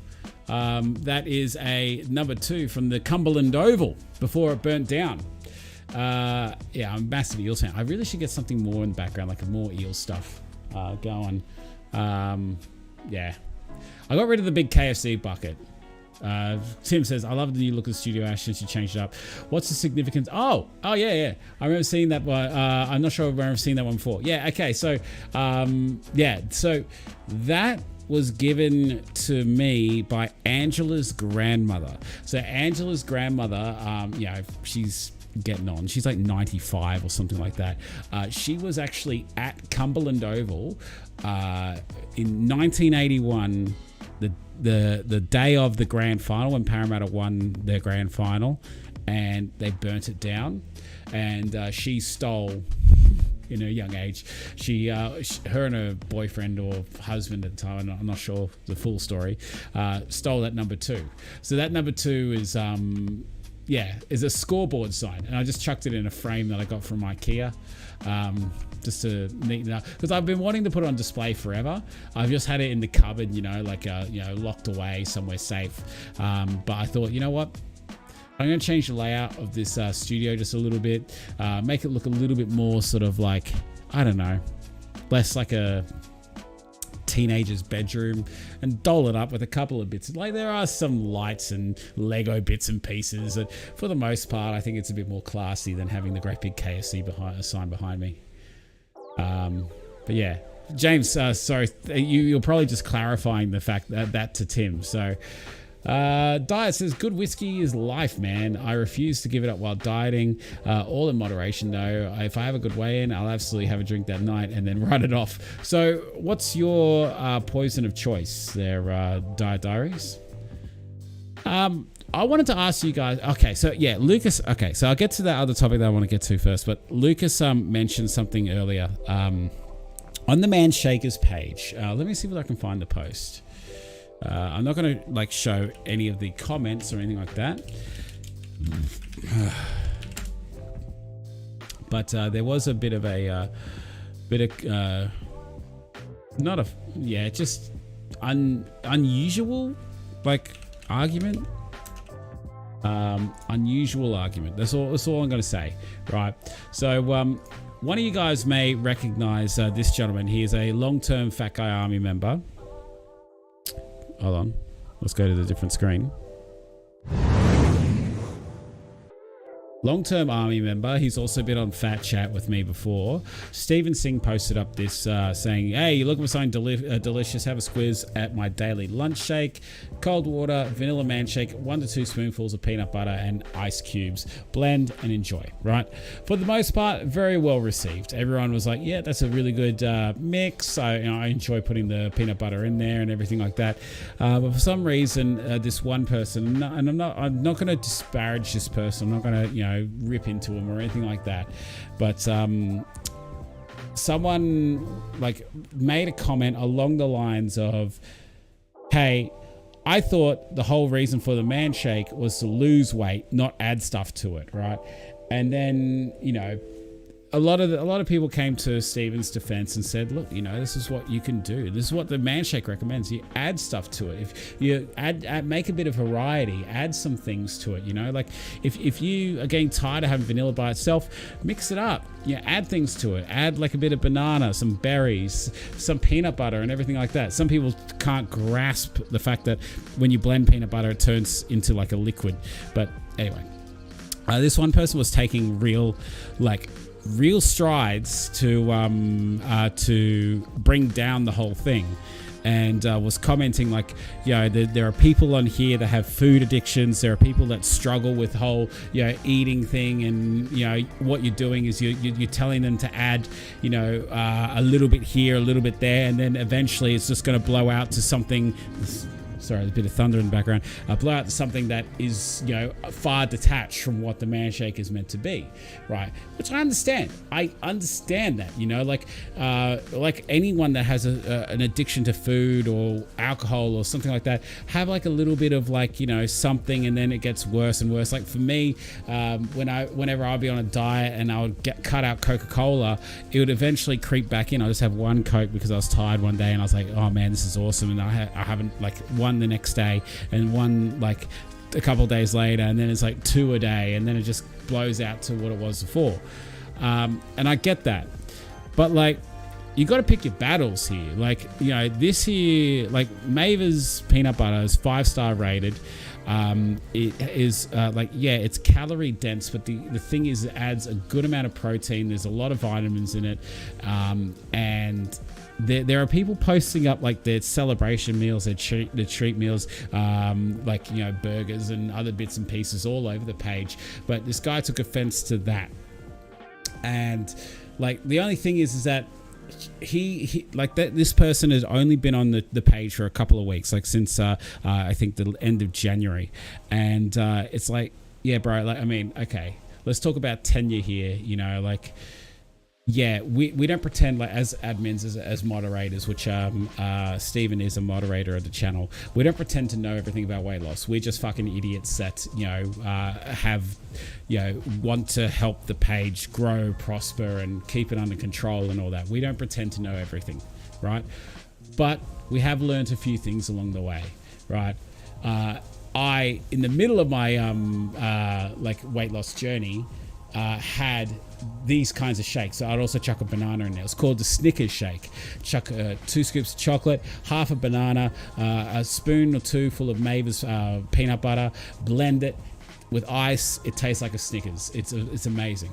That is a number 2 from the Cumberland Oval before it burnt down. Yeah, I'm a massive eel fan. I really should get something more in the background, like more eel stuff going. Yeah, I got rid of the big KFC bucket. Tim says, I love the new look of the studio, Ash, since you changed it up. What's the significance? Oh yeah. I remember seeing that one. I'm not sure if I've seen that one before. Yeah, okay. So, yeah. So that was given to me by Angela's grandmother. So Angela's grandmother, she's getting on. She's like 95 or something like that. She was actually at Cumberland Oval in 1981, the day of the grand final, when Parramatta won their grand final, and they burnt it down. And she stole in her young age. Her and her boyfriend or husband at the time, I'm not sure the full story, stole that number 2. So that number 2 is a scoreboard sign, and I just chucked it in a frame that I got from IKEA, just to neaten it up, because I've been wanting to put it on display forever. I've just had it in the cupboard, locked away somewhere safe. But I thought, you know what? I'm going to change the layout of this studio just a little bit, make it look a little bit more sort of like, I don't know, less like a teenager's bedroom, and doll it up with a couple of bits. Like, there are some lights and Lego bits and pieces, and for the most part, I think it's a bit more classy than having the great big KFC sign behind me. But yeah, James, sorry, you're probably just clarifying the fact that to Tim. So Diet says, good whiskey is life, man. I refuse to give it up while dieting, all in moderation though. If I have a good weigh-in, I'll absolutely have a drink that night and then run it off. So what's your poison of choice there, Diet Diaries? I wanted to ask you guys, okay, so yeah, Lucas, okay, so I'll get to that other topic that I want to get to first, but Lucas mentioned something earlier on the Man Shakers page. Let me see if I can find the post. I'm not going to show any of the comments or anything like that. But there was a bit of just unusual argument. Unusual argument. That's all I'm going to say. Right. So one of you guys may recognize this gentleman. He is a long-term Fat Guy Army member. Hold on. Let's go to the different screen. Long-term Army member. He's also been on Fat Chat with me before. Stephen Singh posted up this saying, hey, you're looking for something delicious, have a squiz at my daily lunch shake. Cold water, vanilla man shake, 1 to 2 spoonfuls of peanut butter and ice cubes. Blend and enjoy, right? For the most part, very well received. Everyone was like, yeah, that's a really good mix. I enjoy putting the peanut butter in there and everything like that. But for some reason, this one person, and I'm not going to disparage this person. I'm not going to, rip into him or anything like that, but someone made a comment along the lines of, hey, I thought the whole reason for the man shake was to lose weight, not add stuff to it, right? And then a lot of people came to Steven's defense and said, look, this is what you can do. This is what the Man Shake recommends. You add stuff to it. If you add make a bit of variety, add some things to it, if you are getting tired of having vanilla by itself, mix it up. Add things to it. Add a bit of banana, some berries, some peanut butter and everything like that. Some people can't grasp the fact that when you blend peanut butter, it turns into a liquid. But anyway, this one person was taking real strides to bring down the whole thing, and was commenting there are people on here that have food addictions. There are people that struggle with whole eating thing, and what you're doing is you're telling them to add a little bit here, a little bit there, and then eventually it's just going to blow out to something. Sorry, there's a bit of thunder in the background. Blow out to something that is, far detached from what the Man Shake is meant to be, right? Which I understand. I understand that, like anyone that has an addiction to food or alcohol or something like that, have a little bit of something, and then it gets worse and worse. Like for me, whenever I'd be on a diet and I would cut out Coca-Cola, it would eventually creep back in. I just have one Coke because I was tired one day and I was like, oh man, this is awesome. And I haven't one the next day and one a couple of days later, and then it's 2 a day, and then it just blows out to what it was before. And I get that, but you got to pick your battles here. This here, Maver's peanut butter is 5-star rated. It is it's calorie dense, but the thing is, it adds a good amount of protein. There's a lot of vitamins in it, and there are people posting up their celebration meals, their treat meals, burgers and other bits and pieces all over the page. But this guy took offense to that, and the only thing is that this person has only been on the page for a couple of weeks, since I think the end of January, and it's yeah, bro, okay, let's talk about tenure here. yeah, we don't pretend, like, as admins, as moderators, which Stephen is a moderator of the channel. We don't pretend to know everything about weight loss. We're just fucking idiots that, you know, want to help the page grow, prosper, and keep it under control and all that. We don't pretend to know everything, right? But we have learned a few things along the way, right? I, in the middle of my like weight loss journey, had these kinds of shakes. So I'd also chuck a banana in there. It's called the Snickers shake. Chuck 2 scoops of chocolate, half a banana, a spoon or two full of Mavis peanut butter, blend it with ice. It tastes like a Snickers. It's amazing.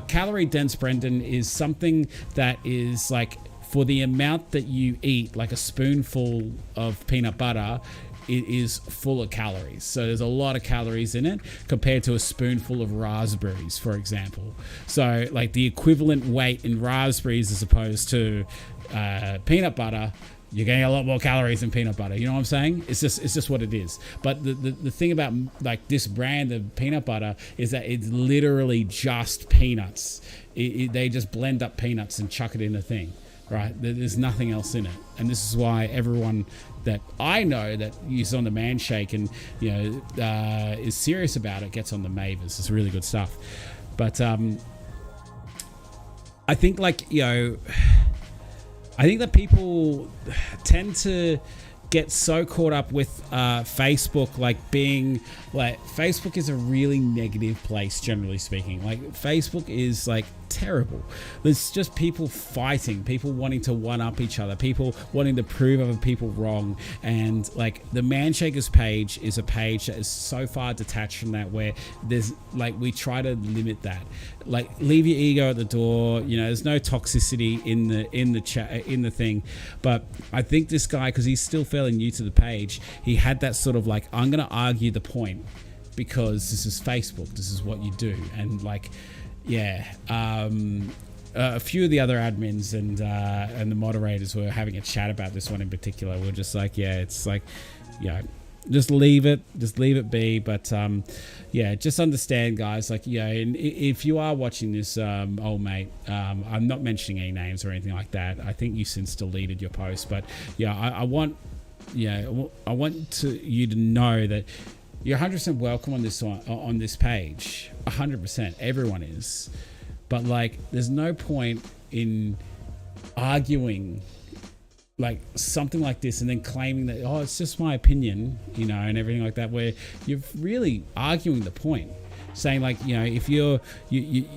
Calorie dense, Brendan, is something that is like, for the amount that you eat, like a spoonful of peanut butter, it is full of calories. So there's a lot of calories in it compared to a spoonful of raspberries, for example. So like the equivalent weight in raspberries as opposed to peanut butter, you're getting a lot more calories than peanut butter. You know what I'm saying? It's just what it is. But the thing about like this brand of peanut butter is that it's literally just peanuts. They just blend up peanuts and chuck it in a thing. Right, there's nothing else in it, and this is why everyone that I know that uses on the Man Shake and, you know, is serious about it gets on the Mavis. It's really good stuff. But I think, like, you know, I think that people tend to get so caught up with Facebook, like being like, Facebook is a really negative place, generally speaking. Like, Facebook is like terrible. There's just people fighting, people wanting to one up each other, people wanting to prove other people wrong. And like the Man Shakers page is a page that is so far detached from that, where there's like, we try to limit that. Like, leave your ego at the door. You know, there's no toxicity in the chat, in the thing. But I think this guy, because he's still fairly new to the page, he had that sort of like, I'm gonna argue the point because this is Facebook, this is what you do. And like, yeah, a few of the other admins and the moderators were having a chat about this one in particular. We're just like, yeah, it's like, yeah, just leave it be. But yeah, just understand, guys, like, yeah, and if you are watching this, old mate, I'm not mentioning any names or anything like that. I think you since deleted your post, but yeah, I want you to know that you're 100% welcome on this one, on this page. 100%, everyone is. But like, there's no point in arguing like something like this and then claiming that, oh, it's just my opinion, you know, and everything like that, where you're really arguing the point. Saying like, you know, if you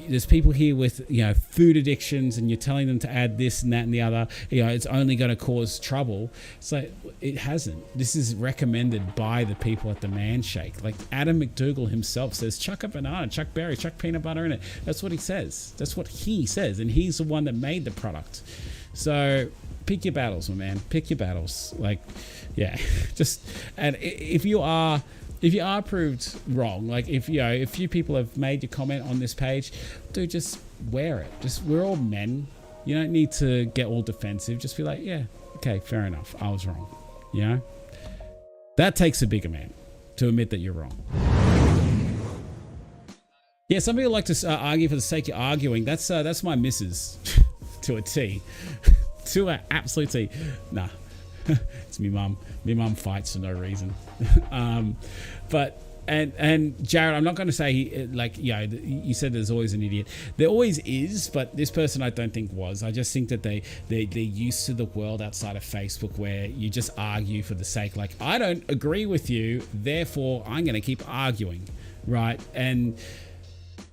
there's people here with, you know, food addictions, and you're telling them to add this and that and the other, you know, it's only going to cause trouble. It's like, it hasn't. This is recommended by the people at the Man Shake. Like Adam McDougall himself says, chuck a banana, chuck berries, chuck peanut butter in it. That's what he says. That's what he says, and he's the one that made the product. So pick your battles, my man. Pick your battles. Like, yeah, just, and if you are proved wrong, like if, you know, a few people have made your comment on this page, dude, just wear it. Just, we're all men. You don't need to get all defensive. Just be like, yeah, okay, fair enough. I was wrong. You know, that takes a bigger man to admit that you're wrong. Yeah, some people like to argue for the sake of arguing. That's my missus to a T, to an absolute T. Nah. It's me mum. Me mum fights for no reason. But and Jared, I'm not going to say like, you know, you said there's always an idiot. There always is, but this person I don't think was. I just think that they're used to the world outside of Facebook, where you just argue for the sake. Like, I don't agree with you, therefore I'm going to keep arguing, right? And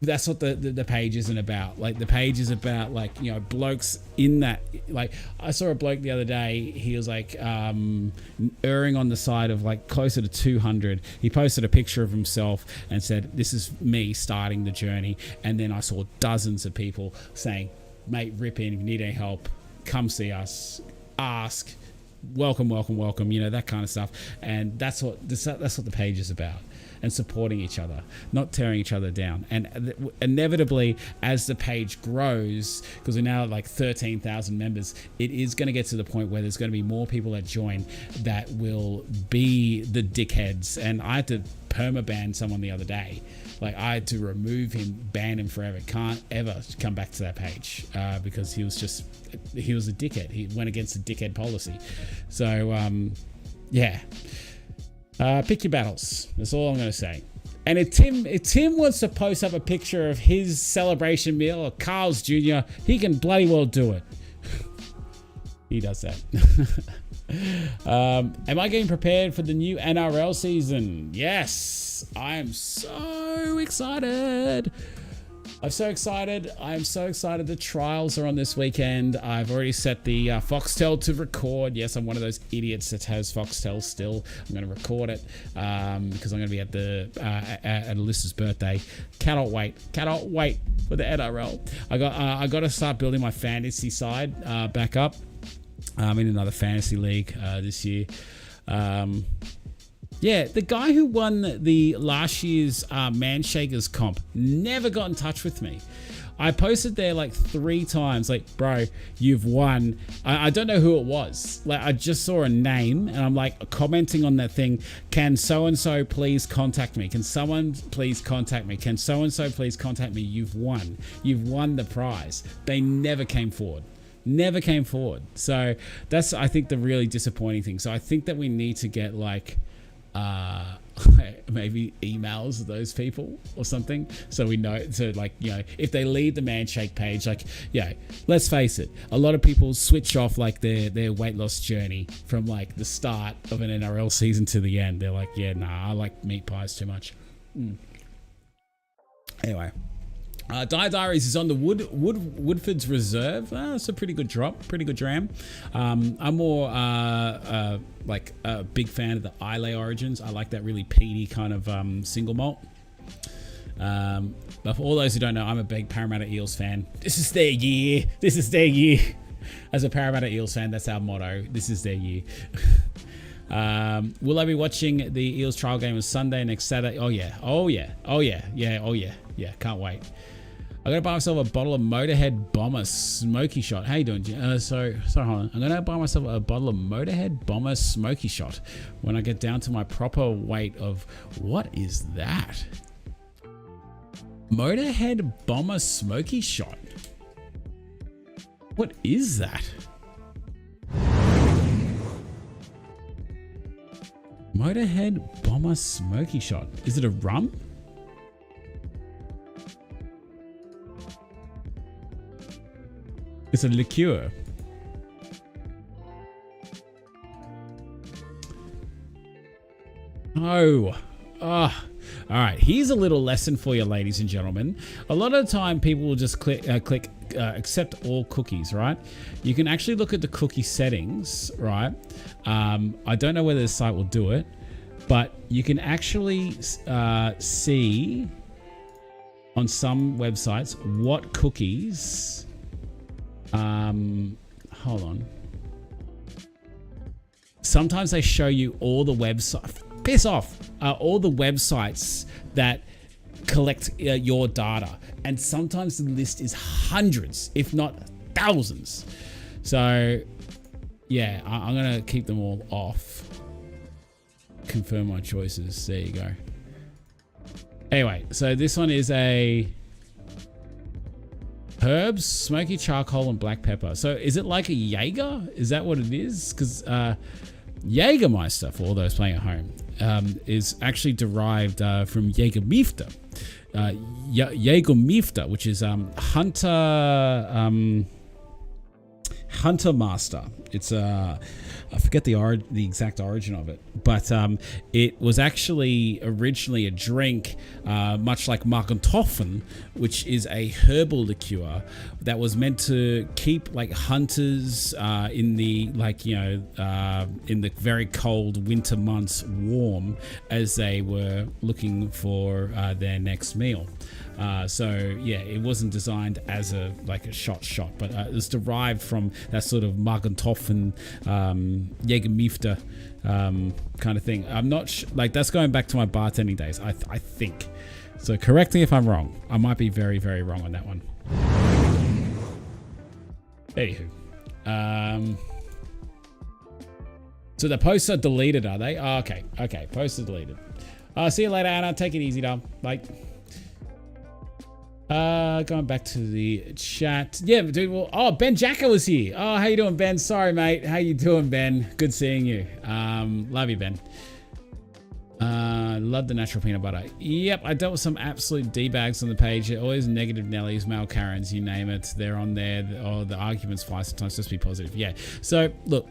that's what the page isn't about. Like, the page is about, like, you know, blokes in that. Like, I saw a bloke the other day, he was like erring on the side of like closer to 200. He posted a picture of himself and said, this is me starting the journey. And then I saw dozens of people saying, mate, rip in, if you need any help, come see us, ask, welcome, you know, that kind of stuff. And that's what the page is about. and supporting each other, not tearing each other down. And inevitably, as the page grows, because we're now at like 13,000 members, it is going to get to the point where there's going to be more people that join that will be the dickheads. And I had to perma-ban someone the other day. Like, I had to remove him, ban him forever. Can't ever come back to that page because he was a dickhead. He went against the dickhead policy. So, yeah. Pick your battles. That's all I'm going to say. And if Tim wants to post up a picture of his celebration meal or Carl's Jr., he can bloody well do it. He does that. Am I getting prepared for the new NRL season? Yes, I am so excited. I'm so excited. I'm so excited. The trials are on this weekend. I've already set the Foxtel to record. Yes, I'm one of those idiots that has Foxtel still. I'm going to record it because I'm going to be at Alyssa's birthday. Cannot wait. Cannot wait for the NRL. I got to start building my fantasy side back up. I'm in another fantasy league this year. Yeah, the guy who won the last year's Manshakers comp never got in touch with me. I posted there like 3 times, like, bro, you've won. I don't know who it was. Like, I just saw a name and I'm like commenting on that thing. Can so-and-so please contact me? Can someone please contact me? Can so-and-so please contact me? You've won. You've won the prize. They never came forward. Never came forward. So that's, I think, the really disappointing thing. So I think that we need to get like maybe emails of those people or something, so we know, so like, you know, if they leave the Manshake page, like, yeah, let's face it, a lot of people switch off like their weight loss journey from like the start of an NRL season to the end. They're like, yeah, nah, I like meat pies too much. Anyway, Diaries is on the Woodford's Reserve. It's a pretty good drop, pretty good dram. I'm more like a big fan of the Islay Origins. I like that really peaty kind of single malt. But for all those who don't know, I'm a big Parramatta Eels fan. This is their year. This is their year. As a Parramatta Eels fan, that's our motto. This is their year. Will I be watching the Eels trial game on Sunday next Saturday? Oh yeah. Oh yeah. Oh yeah. Yeah. Oh yeah. Yeah. Can't wait. I gotta buy myself a bottle of Motorhead Bomber Smoky Shot. How you doing? Sorry, hold on. I'm gonna buy myself a bottle of Motorhead Bomber Smoky Shot when I get down to my proper weight of, what is that? Motorhead Bomber Smoky Shot. What is that? Motorhead Bomber Smoky Shot. Is it a rum? It's a liqueur. Oh. All right. Here's a little lesson for you, ladies and gentlemen. A lot of the time, people will just click accept all cookies, right? You can actually look at the cookie settings, right? I don't know whether the site will do it, but you can actually see on some websites what cookies. Hold on. Sometimes they show you all the websites. Piss off! All the websites that collect your data, and sometimes the list is hundreds, if not thousands. So, yeah, I'm gonna keep them all off. Confirm my choices. There you go. Anyway, so this one is a herbs, smoky charcoal, and black pepper. So is it like a Jaeger? Is that what it is? Because Jägermeister, for all those playing at home, is actually derived from Jägermeister. Jägermeister, which is Hunter Master. It's I forget the exact origin of it, but it was actually originally a drink, much like Markentoffen, which is a herbal liqueur that was meant to keep like hunters in the in the very cold winter months warm as they were looking for their next meal. So yeah, it wasn't designed as a shot, but it was derived from that sort of Magentoffen, Jägermeister kind of thing. I'm not like that's going back to my bartending days. I think. So correct me if I'm wrong. I might be very, very wrong on that one. Anywho, so the posts are deleted, are they? Oh, okay, posts are deleted. See you later, Anna. Take it easy, though. Like. Going back to the chat. Yeah, dude. Well, oh, Ben Jacko was here. Oh, how you doing, Ben? Sorry, mate. How you doing, Ben? Good seeing you. Love you, Ben. Love the natural peanut butter. Yep, I dealt with some absolute D-bags on the page. Always negative Nellies, male Karens, you name it. They're on there. Oh, the arguments fly sometimes. Just be positive. Yeah. So, look.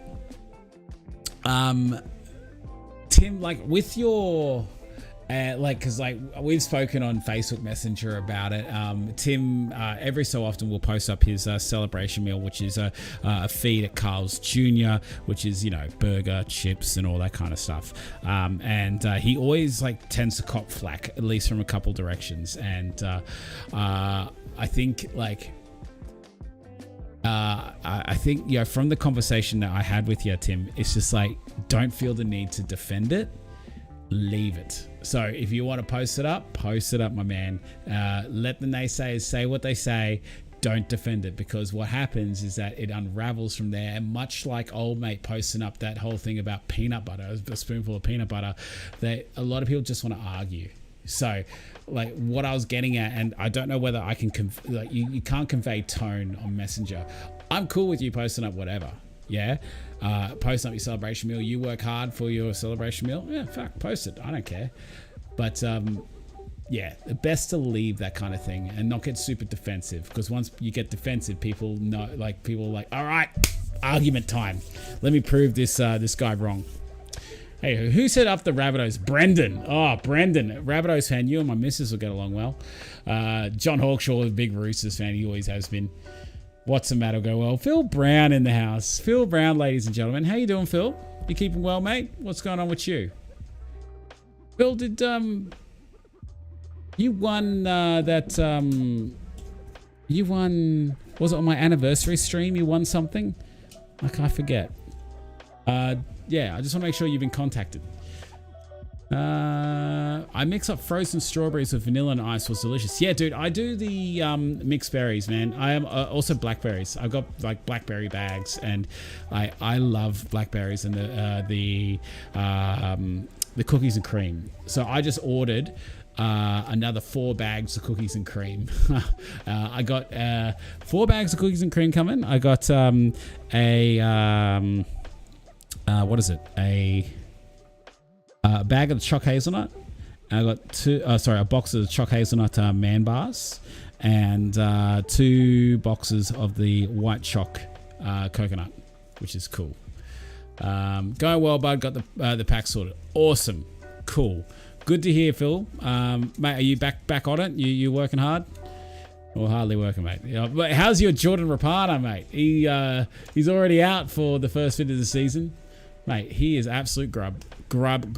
Tim, like, with your... because we've spoken on Facebook Messenger about it. Tim every so often will post up his celebration meal, which is a feed at Carl's Jr., which is, burger, chips, and all that kind of stuff. And he always tends to cop flack, at least from a couple directions. And I think I think from the conversation that I had with you, Tim, it's just don't feel the need to defend it. Leave it. So if you want to post it up, my man. Let the naysayers say what they say. Don't defend it, because what happens is that it unravels from there. And much like old mate posting up that whole thing about peanut butter, a spoonful of peanut butter, that a lot of people just want to argue. So what I was getting at, and I don't know whether I can you can't convey tone on Messenger. I'm cool with you posting up whatever. Yeah. Post up your celebration meal. You work hard for your celebration meal. Yeah, fuck, post it. I don't care. But yeah, best to leave that kind of thing and not get super defensive, because once you get defensive, people know, all right, argument time. Let me prove this guy wrong. Hey, who set up the Rabbitohs? Brendan. Oh, Brendan, Rabbitohs fan. You and my missus will get along well. John Hawkshaw, a big Roosters fan. He always has been. What's the matter? Go well. Phil Brown in the house. Phil Brown, ladies and gentlemen. How you doing, Phil? You keeping well, mate? What's going on with you? Phil, did you won you won, was it on my anniversary stream? You won something? I forget. Yeah, I just want to make sure you've been contacted. I mix up frozen strawberries with vanilla and ice. Was delicious. Yeah, dude, I do the mixed berries, man. I am also blackberries. I've got blackberry bags, and I love blackberries and the cookies and cream. So I just ordered another 4 bags of cookies and cream. I got 4 bags of cookies and cream coming. I got what is it? A bag of the choc hazelnut. I got a box of the choc hazelnut man bars, and 2 boxes of the white choc coconut, which is cool. Going well, bud. Got the pack sorted. Awesome, cool, good to hear, Phil. Mate, are you back on it? You working hard? Or hardly working, mate. Yeah, but how's your Jordan Rapana, mate? He's already out for the first fit of the season. Mate, he is absolute grub. Grub.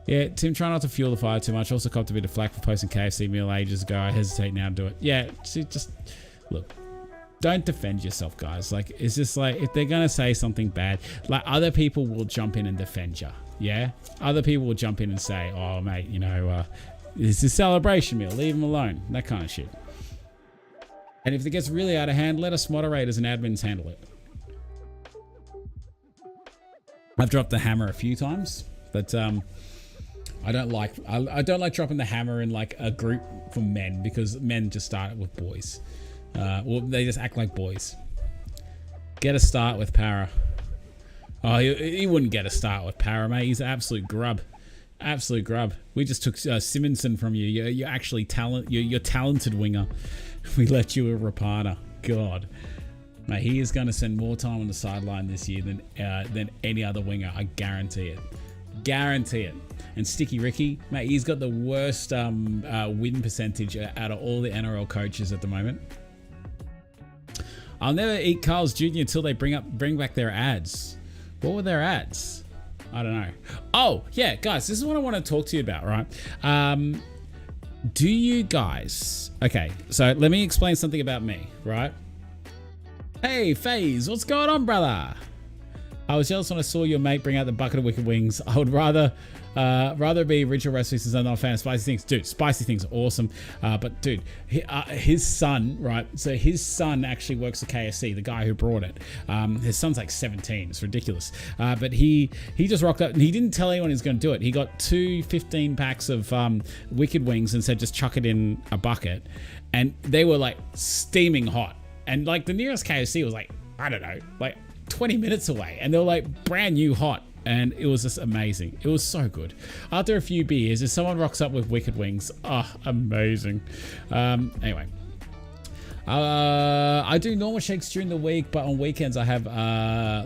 Yeah, Tim, try not to fuel the fire too much. Also copped a bit of flack for posting KFC meal ages ago. I hesitate now to do it. Yeah, see, just look. Don't defend yourself, guys. It's just if they're going to say something bad, other people will jump in and defend you. Yeah? Other people will jump in and say, oh, mate, it's a celebration meal. Leave them alone. That kind of shit. And if it gets really out of hand, let us moderators and admins handle it. I've dropped the hammer a few times, but I don't like dropping the hammer in a group for men, because men just start with boys. Well, they just act like boys. Get a start with Para. Oh, he wouldn't get a start with Para, mate. He's an absolute grub. Absolute grub. We just took Simonson from you. You're actually you're talented winger. We left you a Rapana. God. Mate, he is going to spend more time on the sideline this year than any other winger. I guarantee it. Guarantee it. And Sticky Ricky, mate, he's got the worst win percentage out of all the NRL coaches at the moment. I'll never eat Carl's Jr. until they bring back their ads. What were their ads? I don't know. Oh, yeah, guys, this is what I want to talk to you about, right? Do you guys... Okay, so let me explain something about me, right? Hey, FaZe, what's going on, brother? I was jealous when I saw your mate bring out the bucket of wicked wings. I would rather be original recipes since I'm not a fan of spicy things. Dude, spicy things are awesome. But dude, his son, right? So his son actually works at KFC, the guy who brought it. His son's like 17. It's ridiculous. But he just rocked up and he didn't tell anyone he was going to do it. He got 2 15 packs of wicked wings and said just chuck it in a bucket. And they were like steaming hot. And like the nearest KFC was like, I don't know, like 20 minutes away. And they were like brand new hot. And it was just amazing. It was so good. After a few beers, if someone rocks up with wicked wings, amazing. Anyway, I do normal shakes during the week, but on weekends I have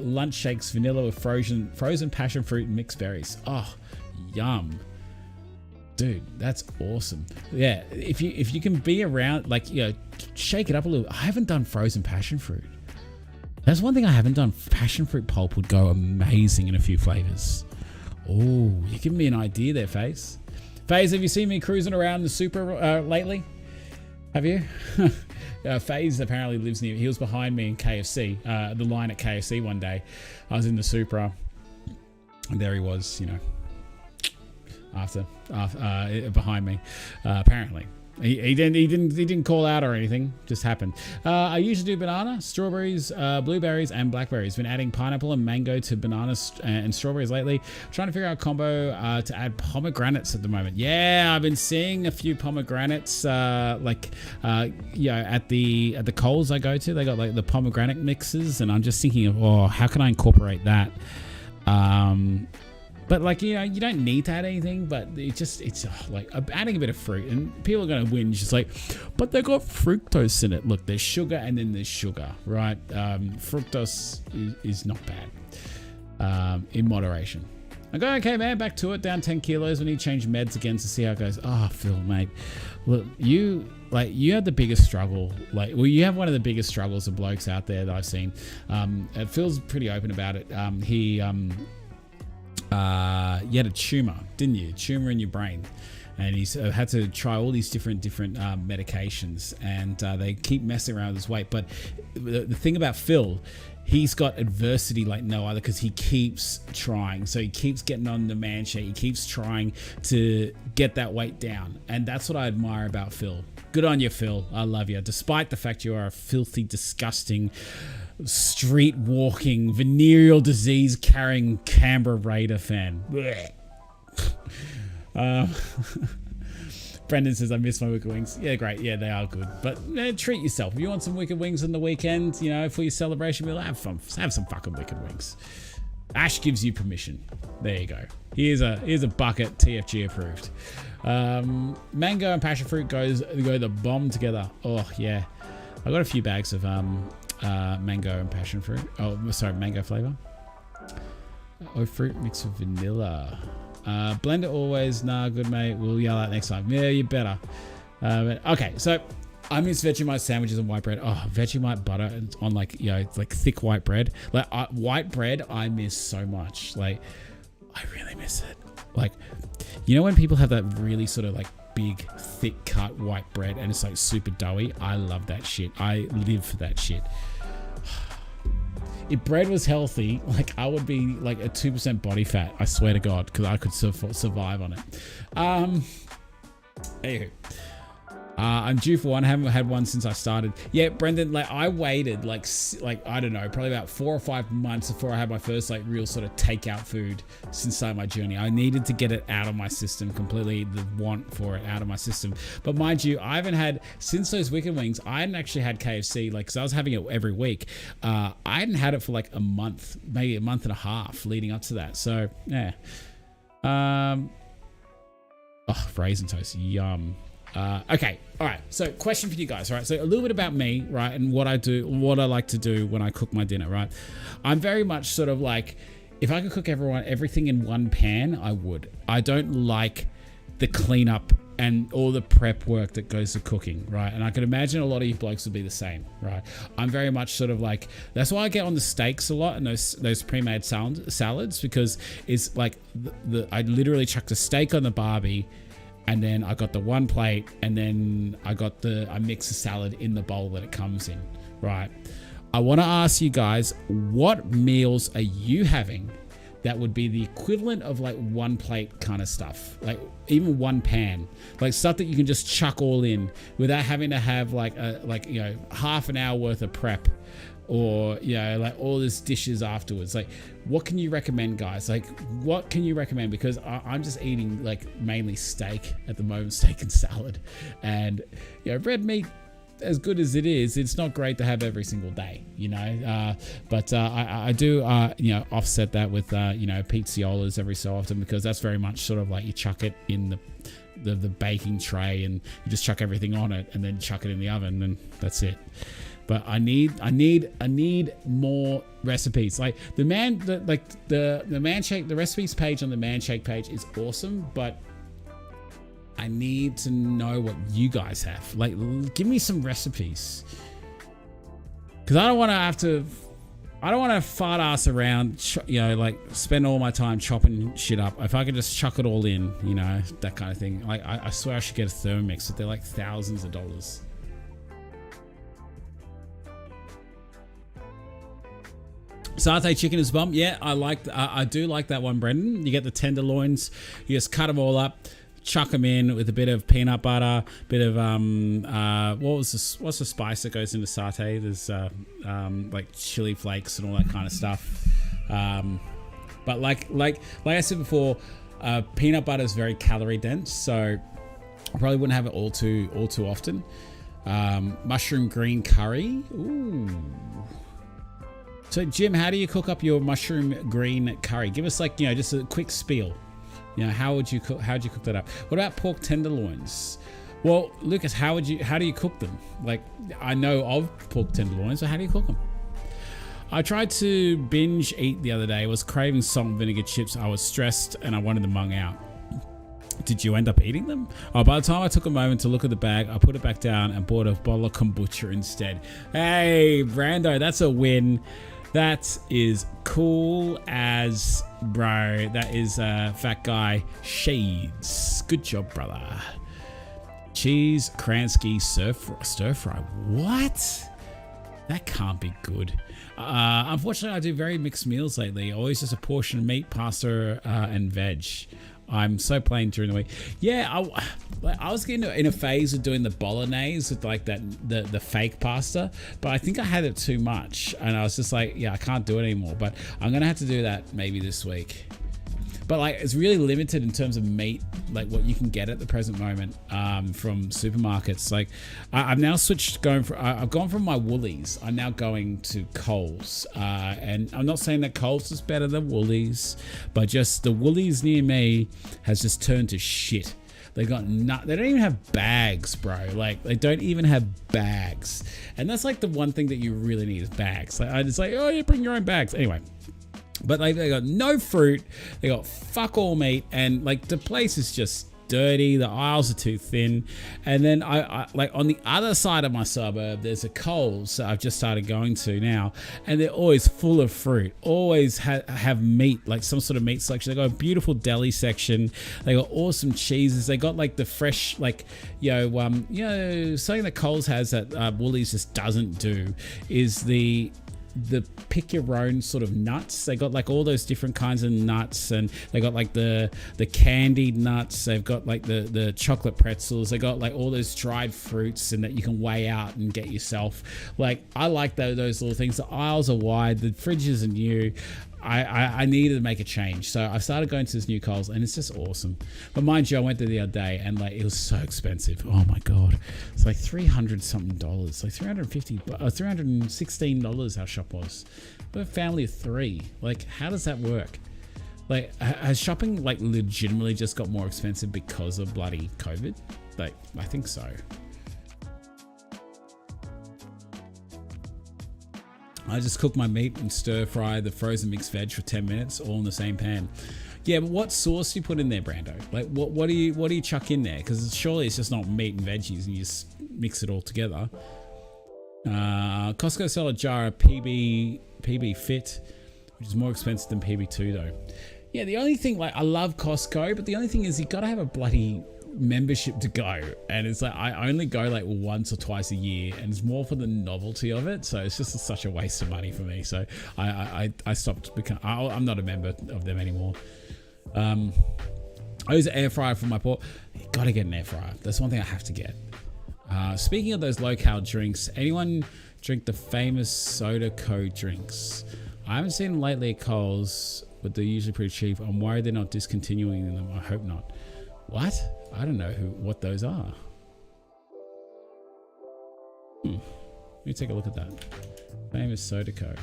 lunch shakes, vanilla with frozen passion fruit and mixed berries. Oh, yum. Dude, that's awesome. Yeah, if you can be around, like, you know, shake it up a little. I haven't done frozen passion fruit. That's one thing I haven't done. Passion fruit pulp would go amazing in a few flavors. Oh, you're giving me an idea there, FaZe. FaZe, have you seen me cruising around the Supra lately? Have you? FaZe apparently lives near. He was behind me in KFC, the line at KFC one day. I was in the Supra, and there he was, you know, after behind me, apparently. He didn't call out or anything, just happened. I usually do banana, strawberries, blueberries, and blackberries. Been adding pineapple and mango to bananas and strawberries lately. Trying to figure out a combo to add pomegranates at the moment. Yeah, I've been seeing a few pomegranates, you know, at the Coles I go to. They got like the pomegranate mixes, and I'm just thinking of, oh, how can I incorporate that? But like, you know, you don't need to add anything, but it's like adding a bit of fruit, and people are going to whinge. It's like, but they got fructose in it. Look, there's sugar and then there's sugar, right? Fructose is not bad, in moderation. I'm going, okay, man, back to it, down 10 kilos. We need to change meds again to see how it goes. Oh, Phil, mate, look, you have the biggest struggle. Like, well, you have one of the biggest struggles of blokes out there that I've seen. Phil's pretty open about it. You had a tumor, didn't you? Tumor in your brain, and he's had to try all these different medications, and they keep messing around with his weight. But the thing about Phil, he's got adversity like no other, because he keeps trying. So he keeps getting on the man shake. He keeps trying to get that weight down, and that's what I admire about Phil. Good on you, Phil. I love you, despite the fact you are a filthy, disgusting, street walking, venereal disease carrying Canberra Raider fan. Brendan says, I miss my wicked wings. Yeah, great. Yeah, they are good. But treat yourself. If you want some wicked wings on the weekend, you know, for your celebration meal, have fun. Have some fucking wicked wings. Ash gives you permission. There you go. Here's a bucket, TFG approved. Mango and passion fruit go the bomb together. Oh yeah. I got a few bags of mango and passion fruit. Oh, sorry, mango flavor. Oh, fruit mixed with vanilla. Blend it always. Nah, good mate. We'll yell out next time. Yeah, you better. Okay, so I miss Vegemite sandwiches and white bread. Oh, Vegemite butter on, like, you know, like thick white bread. Like white bread, I miss so much. Like, I really miss it. Like, you know when people have that really sort of like big, thick cut white bread and it's like super doughy? I love that shit. I live for that shit. If bread was healthy, like, I would be like a 2% body fat. I swear to God, because I could survive on it. Anywho. I'm due for one. I haven't had one since I started. Yeah, Brendan, like, I waited like I don't know, probably about 4 or 5 months before I had my first like real sort of takeout food since starting my journey. I needed to get it out of my system completely, the want for it out of my system. But mind you, I haven't had, since those wicked wings, I hadn't actually had KFC, like, because I was having it every week. I hadn't had it for like a month, maybe a month and a half leading up to that. So yeah. Oh, raisin toast, yum. Okay, all right, so question for you guys, all right? So a little bit about me, right, and what I do, what I like to do when I cook my dinner, right? I'm very much sort of like, if I could cook everything in one pan, I would. I don't like the cleanup and all the prep work that goes to cooking, right? And I can imagine a lot of you blokes would be the same, right? I'm very much sort of like, that's why I get on the steaks a lot and those pre-made salads, because it's like, I literally chuck the steak on the barbie, and then I got the one plate, and then I mix the salad in the bowl that it comes in, right? I want to ask you guys, what meals are you having that would be the equivalent of like one plate kind of stuff, like even one pan, like stuff that you can just chuck all in without having to have like half an hour worth of prep, or like all these dishes afterwards. Like, what can you recommend, guys? Like, what can you recommend? Because I'm just eating like mainly steak at the moment, steak and salad, and red meat, as good as it is, it's not great to have every single day, but I do offset that with pizzolas every so often, because that's very much sort of like you chuck it in the baking tray and you just chuck everything on it and then chuck it in the oven, and that's it. But I need more recipes. Like the man shake, the recipes page on the man shake page is awesome, but I need to know what you guys have. Like, give me some recipes, because I don't want to fart ass around, like spend all my time chopping shit up. If I could just chuck it all in, that kind of thing. Like, I swear I should get a Thermomix, but they're like thousands of dollars. Satay chicken is bomb. Yeah, I do like that one, Brendan. You get the tenderloins, you just cut them all up, chuck them in with a bit of peanut butter, bit of what's the spice that goes into satay? There's like chili flakes and all that kind of stuff. But like I said before, peanut butter is very calorie dense, so I probably wouldn't have it all too often. Mushroom green curry. Ooh. So Jim, how do you cook up your mushroom green curry? Give us like just a quick spiel. How'd you cook that up? What about pork tenderloins? Well, Lucas, how do you cook them? Like, I know of pork tenderloins, but how do you cook them? I tried to binge eat the other day. I was craving salt and vinegar chips. I was stressed and I wanted them mung out. Did you end up eating them? Oh, by the time I took a moment to look at the bag, I put it back down and bought a bottle of kombucha instead. Hey, Brando, that's a win. That is cool as bro. That is fat guy shades. Good job, brother. Cheese Kransky stir fry. What? That can't be good. Unfortunately, I do very mixed meals lately. Always just a portion of meat, pasta, and veg. I'm so plain during the week. Yeah, I was getting in a phase of doing the bolognese with like the fake pasta, but I think I had it too much, and I was just like, yeah, I can't do it anymore. But I'm gonna have to do that maybe this week. But like, it's really limited in terms of meat, like what you can get at the present moment from supermarkets. Like, I've now switched, I've gone from my Woolies. I'm now going to Coles, and I'm not saying that Coles is better than Woolies, but just the Woolies near me has just turned to shit. They don't even have bags, bro. Like, they don't even have bags, and that's like the one thing that you really need is bags. Like, it's like, oh, you bring your own bags anyway. But they got no fruit, they got fuck all meat, and like the place is just dirty, the aisles are too thin. And then I like on the other side of my suburb, there's a Coles that I've just started going to now, and they're always full of fruit, always have meat, like some sort of meat selection. They got a beautiful deli section, they got awesome cheeses, they got like the fresh, like something that Coles has that Woolies just doesn't do is the pick your own sort of nuts. They got like all those different kinds of nuts, and they got like the candied nuts, they've got like the chocolate pretzels, they got like all those dried fruits and that you can weigh out and get yourself. Like, I like those little things. The aisles are wide, the fridges are new. I needed to make a change, so I started going to this new Coles, and it's just awesome. But mind you, I went there the other day, and like, it was so expensive. Oh my god, it's like $300 something, like $316 our shop was. We're a family of 3. Like, how does that work? Like, has shopping like legitimately just got more expensive because of bloody COVID? Like, I think so. I just cook my meat and stir fry the frozen mixed veg for 10 minutes, all in the same pan. Yeah, but what sauce do you put in there, Brando? Like, what do you chuck in there? Because surely it's just not meat and veggies, and you just mix it all together. Costco sell a jar of PB Fit, which is more expensive than PB2 though. Yeah, the only thing, like, I love Costco, but the only thing is you got to have a bloody membership to go, and it's like I only go like once or twice a year, and it's more for the novelty of it. So it's just such a waste of money for me. So I stopped I'm not a member of them anymore. I use an air fryer for my port. You gotta get an air fryer. That's one thing I have to get. Speaking of those low-cal drinks, anyone drink the famous Soda Co drinks? I haven't seen them lately at Coles, but they're usually pretty cheap. I'm worried they're not discontinuing them. I hope not. What? I don't know what those are. Let me take a look at that. Famous Soda Co.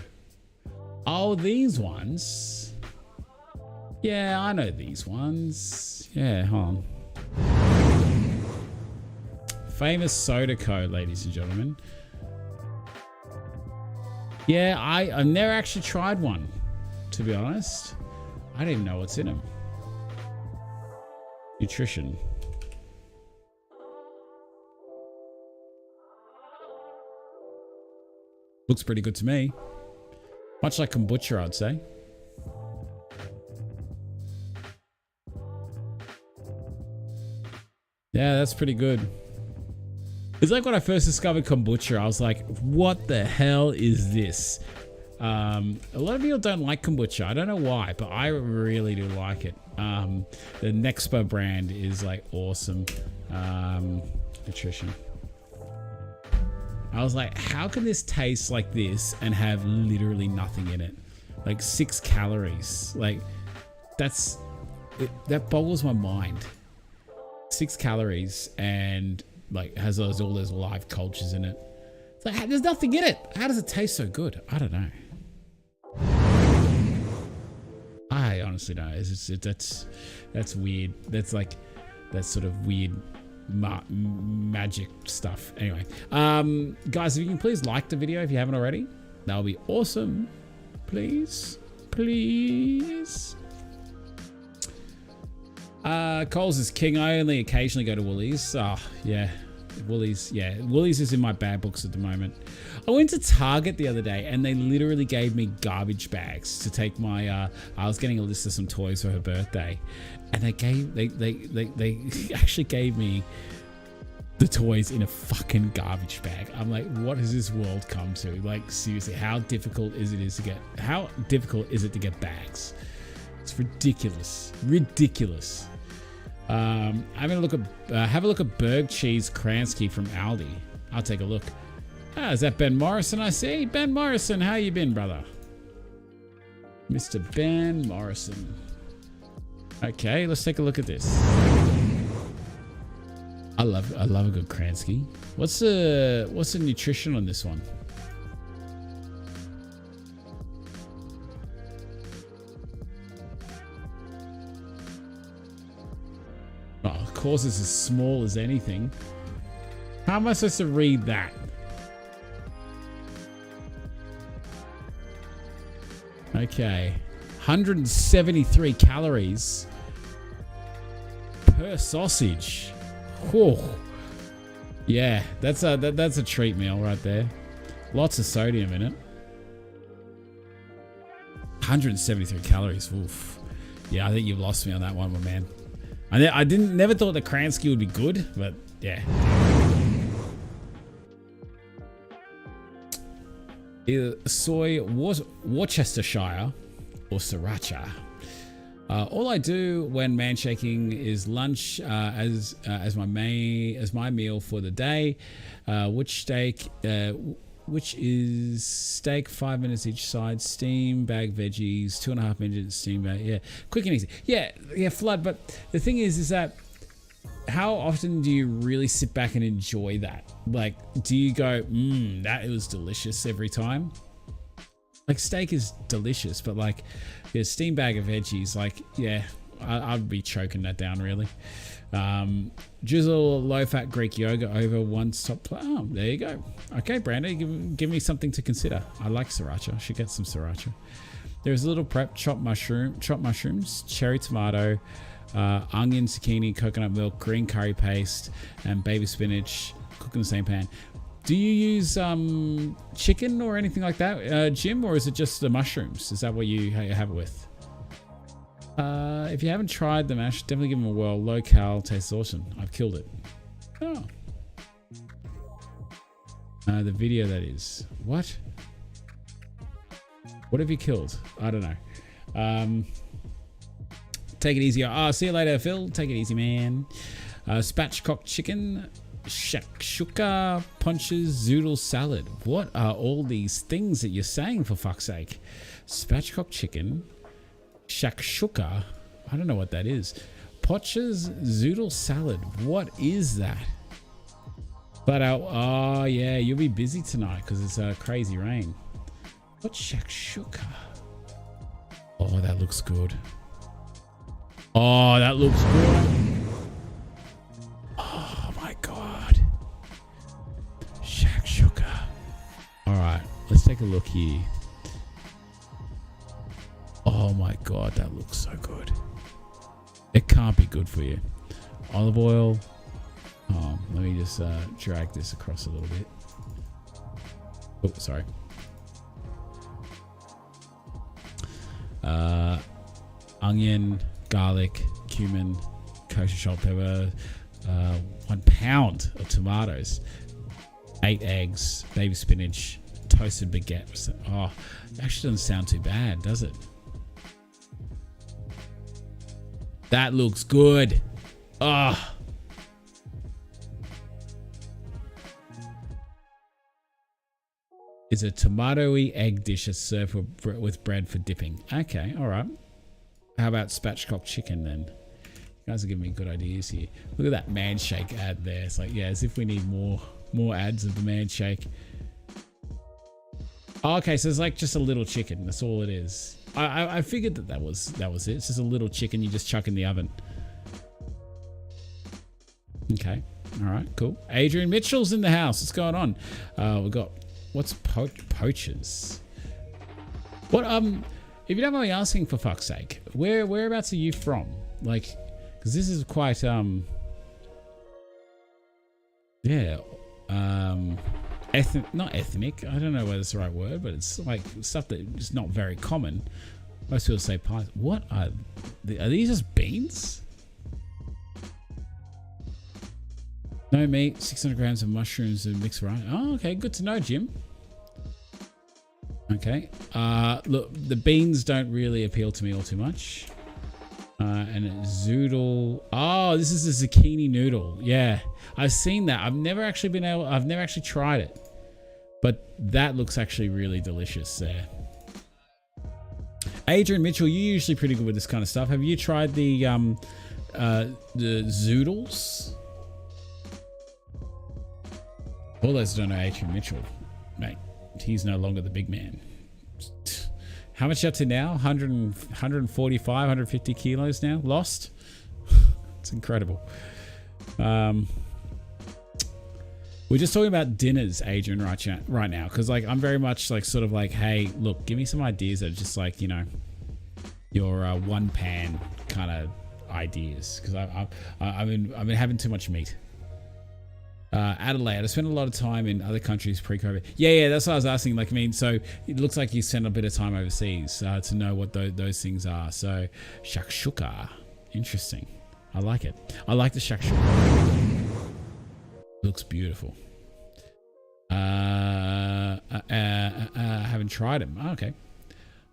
Oh, these ones. Yeah, I know these ones. Yeah, hold on. Famous Soda Co, ladies and gentlemen. Yeah, I've never actually tried one, to be honest. I don't even know what's in them. Nutrition. Looks pretty good to me. Much like kombucha, I'd say. Yeah, that's pretty good. It's like when I first discovered kombucha, I was like, what the hell is this? A lot of people don't like kombucha. I don't know why, but I really do like it. The Nexpa brand is like awesome. Nutrition. I was like, how can this taste like this and have literally nothing in it? Like 6 calories. Like that boggles my mind. 6 calories and like has all those live cultures in it. It's like, there's nothing in it. How does it taste so good? I don't know. I honestly don't know. That's weird. That's sort of weird magic stuff. Anyway, guys, if you can please like the video if you haven't already, that'll be awesome. Please. Coles is king. I only occasionally go to Woolies. Oh, yeah. Woolies. Yeah. Woolies is in my bad books at the moment. I went to Target the other day and they literally gave me garbage bags to take my, I was getting a list of some toys for her birthday, and they actually gave me the toys in a fucking garbage bag. I'm like, what has this world come to? Like, seriously, how difficult is it to get bags? It's ridiculous. Have a look at Berg Cheese Kransky from Aldi. I'll take a look. Is that Ben Morrison I see? Ben Morrison, how you been, brother? Mr. Ben Morrison. Okay, let's take a look at this. I love a good Kransky. What's the nutrition on this one? Oh, of course it's as small as anything. How am I supposed to read that? Okay. 173 calories per sausage. Whew. Yeah, that's a treat meal right there. Lots of sodium in it. 173 calories. Oof. Yeah, I think you've lost me on that one, my man. I never thought the Kransky would be good, but yeah. Either soy Worcestershire or sriracha. All I do when man shaking is lunch as my meal for the day, which is steak 5 minutes each side, steam bag veggies 2.5 minutes steam bag. Yeah, quick and easy. Yeah, Flood. But the thing is that how often do you really sit back and enjoy that? Like, do you go, that was delicious every time? Like, steak is delicious, but like, yeah, steam bag of veggies, like, yeah, I'd be choking that down really. Drizzle low-fat Greek yogurt over one top. Oh, there you go. Okay, Brando, give me something to consider. I like sriracha. I should get some sriracha. There's a little prep: chopped mushrooms, cherry tomato, onion, zucchini, coconut milk, green curry paste, and baby spinach. Cook in the same pan. Do you use chicken or anything like that, Jim, or is it just the mushrooms? Is that what you have it with? If you haven't tried the mash, definitely give them a whirl. Low cal, tastes awesome. I've killed it. Oh. The video, that is. What? What have you killed? I don't know. Take it easy. Oh, see you later, Phil. Take it easy, man. Spatchcock chicken, shakshuka, punches, zoodle salad. What are all these things that you're saying, for fuck's sake? Spatchcock chicken, shakshuka. I don't know what that is. Potches, zoodle salad. What is that? But oh yeah, you'll be busy tonight because it's crazy rain. What's shakshuka? Oh, that looks good. Oh, that looks good. Oh my god. Shakshuka. All right, let's take a look here. Oh my god, that looks so good. It can't be good for you. Olive oil. Oh, let me just drag this across a little bit. Oh, sorry. Onion, garlic, cumin, kosher salt, pepper, 1 pound of tomatoes, 8 eggs, baby spinach, toasted baguette. Oh, it actually doesn't sound too bad, does it? That looks good. Ah. It's a tomatoey egg dish that's served with bread for dipping. Okay, all right. How about spatchcock chicken then? You guys are giving me good ideas here. Look at that man shake ad there. It's like, yeah, as if we need more ads of the man shake. Oh, okay, so it's like just a little chicken. That's all it is. I figured that was it. It's just a little chicken you just chuck in the oven. Okay, all right, cool. Adrian Mitchell's in the house. What's going on? We got what's poachers? What if you don't mind me asking, for fuck's sake, whereabouts are you from? Like, because this is quite yeah, not ethnic. I don't know whether it's the right word, but it's like stuff that is not very common. Most people say pies. What are these? Just beans? No meat, 600 grams of mushrooms and mixed right. Oh, okay, good to know, Jim. Okay, look, the beans don't really appeal to me all too much. And zoodle. Oh, this is a zucchini noodle. Yeah, I've seen that. I've never actually tried it, but that looks actually really delicious there. Adrian Mitchell, you're usually pretty good with this kind of stuff. Have you tried the zoodles? All those don't know Adrian Mitchell, mate. He's no longer the big man. How much up to now? 145, 150 kilos now lost. It's incredible. We're just talking about dinners, Adrian, right now, because like I'm very much like sort of like, hey, look, give me some ideas that are just like, you know, your one pan kind of ideas, because I've been having too much meat. Adelaide, I spent a lot of time in other countries pre-COVID. Yeah, that's what I was asking. Like, I mean, so it looks like you spent a bit of time overseas to know what those things are. So, shakshuka, interesting. I like it. I like the shakshuka. Looks beautiful. I haven't tried them. Oh, okay.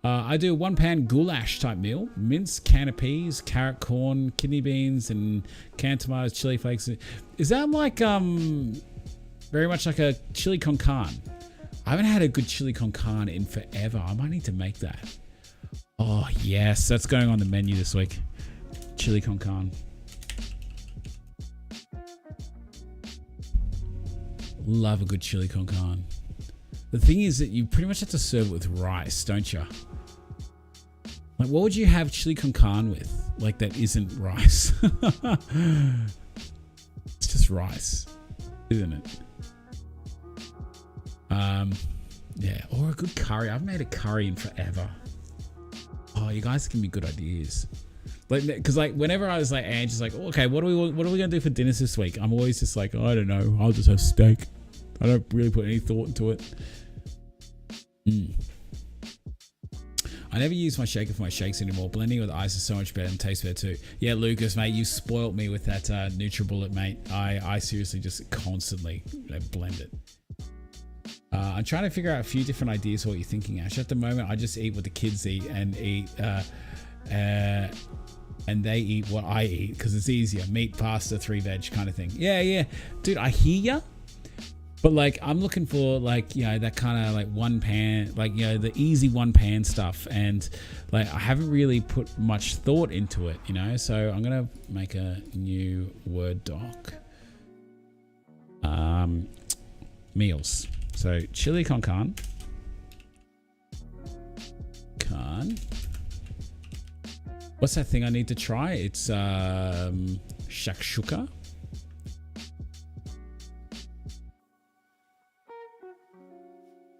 I do a 1 pan goulash type meal. Mince, can of peas, carrot, corn, kidney beans, and canned tomatoes, chili flakes. Is that like very much like a chili con carne? I haven't had a good chili con carne in forever. I might need to make that. Oh yes, that's going on the menu this week. Chili con carne. Love a good chili con carne. The thing is that you pretty much have to serve it with rice, don't you? Like, what would you have chili con carne with? Like, that isn't rice. It's just rice, isn't it? Yeah, or a good curry. I've made a curry in forever. Oh, you guys give me good ideas. Like, because like whenever I was like, Angie's like, oh, okay, what are we gonna do for dinners this week? I'm always just like, I don't know. I'll just have steak. I don't really put any thought into it. I never use my shaker for my shakes anymore. Blending with ice is so much better and tastes better too. Yeah, Lucas, mate, you spoilt me with that NutriBullet, mate. I seriously just constantly blend it. I'm trying to figure out a few different ideas for what you're thinking, Ash. At the moment, I just eat what the kids eat and and they eat what I eat because it's easier. Meat, pasta, 3 veg kind of thing. Yeah. Dude, I hear ya. But like, I'm looking for like, you know, that kind of like one pan, like, you know, the easy one pan stuff. And like, I haven't really put much thought into it, you know? So I'm going to make a new Word doc. Meals. So chili con carne. What's that thing I need to try? It's shakshuka.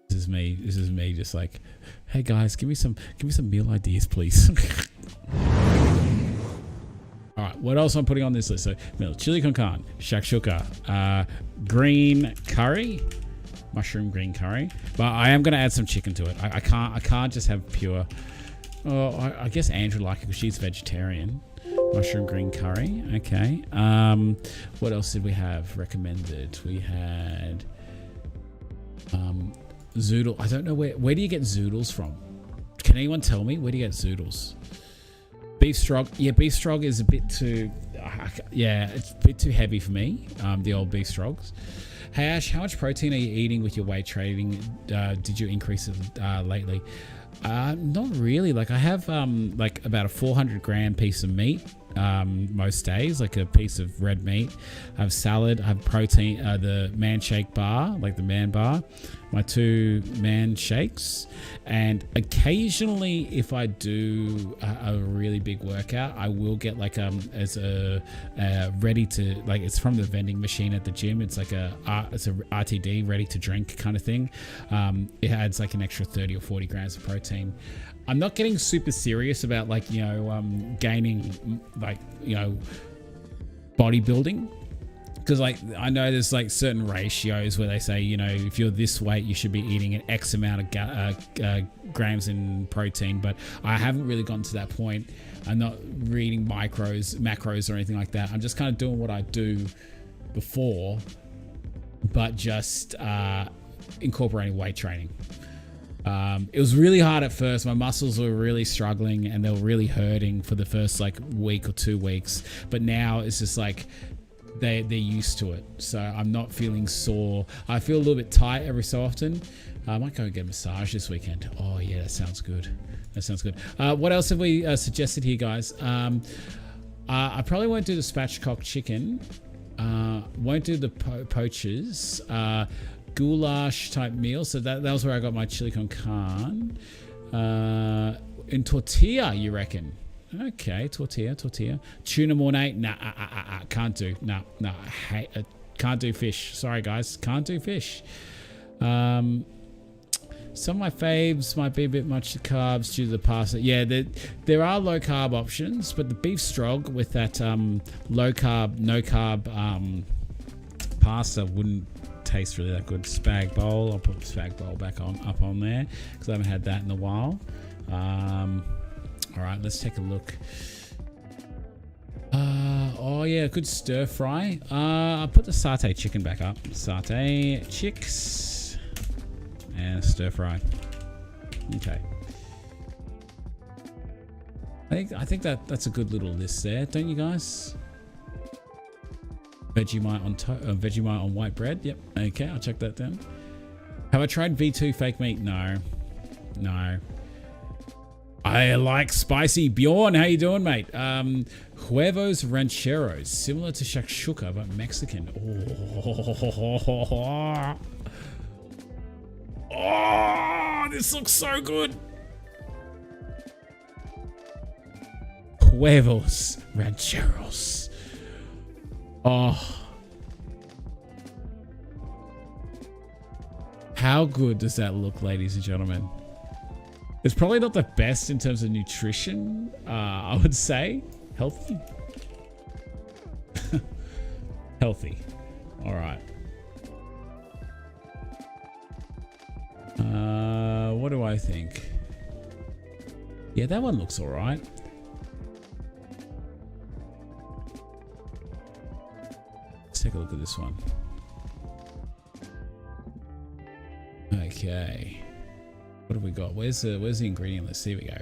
This is me just like, hey guys, give me some meal ideas, please. All right, what else I'm putting on this list? So chili con carne, shakshuka, green curry, mushroom green curry. But I am gonna add some chicken to it. I can't just have pure. Oh, I guess Andrew likes it because she's vegetarian. Mushroom green curry. Okay. What else did we have recommended? We had zoodle. I don't know where do you get zoodles from? Can anyone tell me where do you get zoodles? Beef strog. Yeah, beef strog is a bit too. Yeah, it's a bit too heavy for me. The old beef strogs. Hey Ash, how much protein are you eating with your weight training? Did you increase it lately? Not really. Like I have like about a 400 gram piece of meat most days, like a piece of red meat. I have salad, I have protein, the man shake bar, like the man bar, my 2 man shakes, and occasionally if I do a really big workout, I will get like as a ready to, like, it's from the vending machine at the gym. It's like it's a RTD, ready to drink kind of thing. It adds like an extra 30 or 40 grams of protein. I'm not getting super serious about like, you know, gaining like, you know, bodybuilding, because like I know there's like certain ratios where they say, you know, if you're this weight, you should be eating an X amount of grams in protein, but I haven't really gotten to that point. I'm not reading macros or anything like that. I'm just kind of doing what I do before, but just incorporating weight training. It was really hard at first. My muscles were really struggling and they were really hurting for the first like week or 2 weeks, but now it's just like they're used to it, so I'm not feeling sore. I feel a little bit tight every so often. I might go and get a massage this weekend. Oh yeah, that sounds good. What else have we suggested here, guys? I probably won't do the spatchcock chicken, won't do the poachers, goulash type meal. So that was where I got my chili con carne. In tortilla, you reckon? Okay, tortilla. Tuna mornay, nah, can't do. Nah, can't do fish. Sorry guys, can't do fish. Some of my faves might be a bit much carbs due to the pasta. Yeah, there are low carb options, but the beef strog with that low carb, no carb pasta wouldn't taste really that good. Spag bowl, I'll put spag bowl back up on there because I haven't had that in a while. All right, let's take a look. Oh yeah, good stir fry. I'll put the satay chicken back up. Satay chicks and stir fry. Okay. I think that's a good little list there, don't you guys? Vegemite on white bread. Yep. Okay, I'll check that down. Have I tried V2 fake meat? No. I like spicy. Bjorn, how you doing, mate? Huevos rancheros, similar to shakshuka but Mexican. Oh, this looks so good. Huevos rancheros. Oh, how good does that look, ladies and gentlemen? It's probably not the best in terms of nutrition, I would say. Healthy. Healthy. All right. What do I think? Yeah, that one looks all right. Let's take a look at this one. Okay. What have we got? Where's the ingredient list? Here we go.